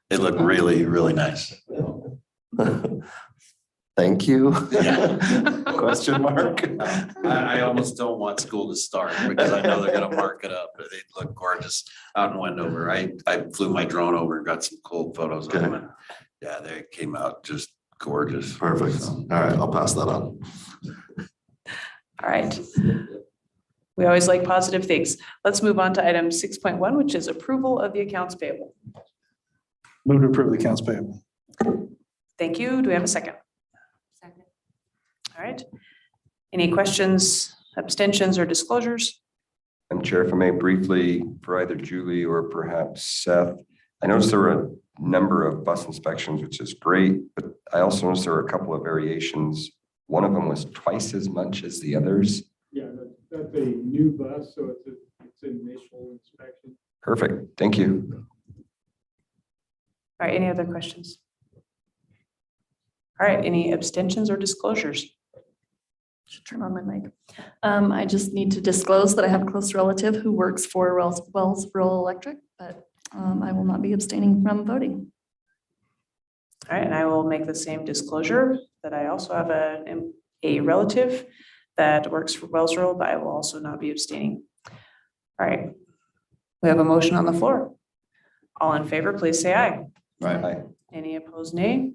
They look really, really nice. Thank you. Yeah. Question mark. I almost don't want school to start because I know they're gonna mark it up. They look gorgeous out in Wendover. I flew my drone over and got some cool photos of them. And yeah, they came out just gorgeous. Perfect. So, All right, I'll pass that on. All right. We always like positive things. Let's move on to item 6.1, which is approval of the accounts payable. Move to approve the accounts payable. Thank you. Do we have a second? Second. All right. Any questions, abstentions, or disclosures? Madam Chair, if I may briefly, for either Julie or perhaps Seth, I noticed there were a number of bus inspections, which is great, but I also noticed there were a couple of variations. One of them was twice as much as the others. Yeah, that's a new bus, so it's an initial inspection. Perfect. Thank you. All right, any other questions? All right, any abstentions or disclosures? Should turn on my mic. I just need to disclose that I have a close relative who works for Wells Rural Electric, but I will not be abstaining from voting. All right, and I will make the same disclosure that I also have a relative that works for Wells Rural, but I will also not be abstaining. All right, we have a motion on the floor. All in favor, please say aye. Aye. Any opposed, nay?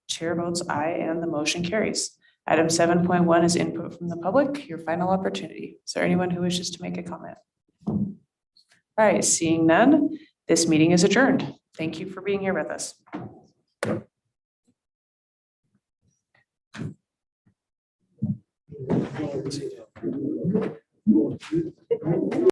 Chair votes aye and the motion carries. Item 7.1 is input from the public, your final opportunity. Is there anyone who wishes to make a comment? All right, seeing none, this meeting is adjourned. Thank you for being here with us.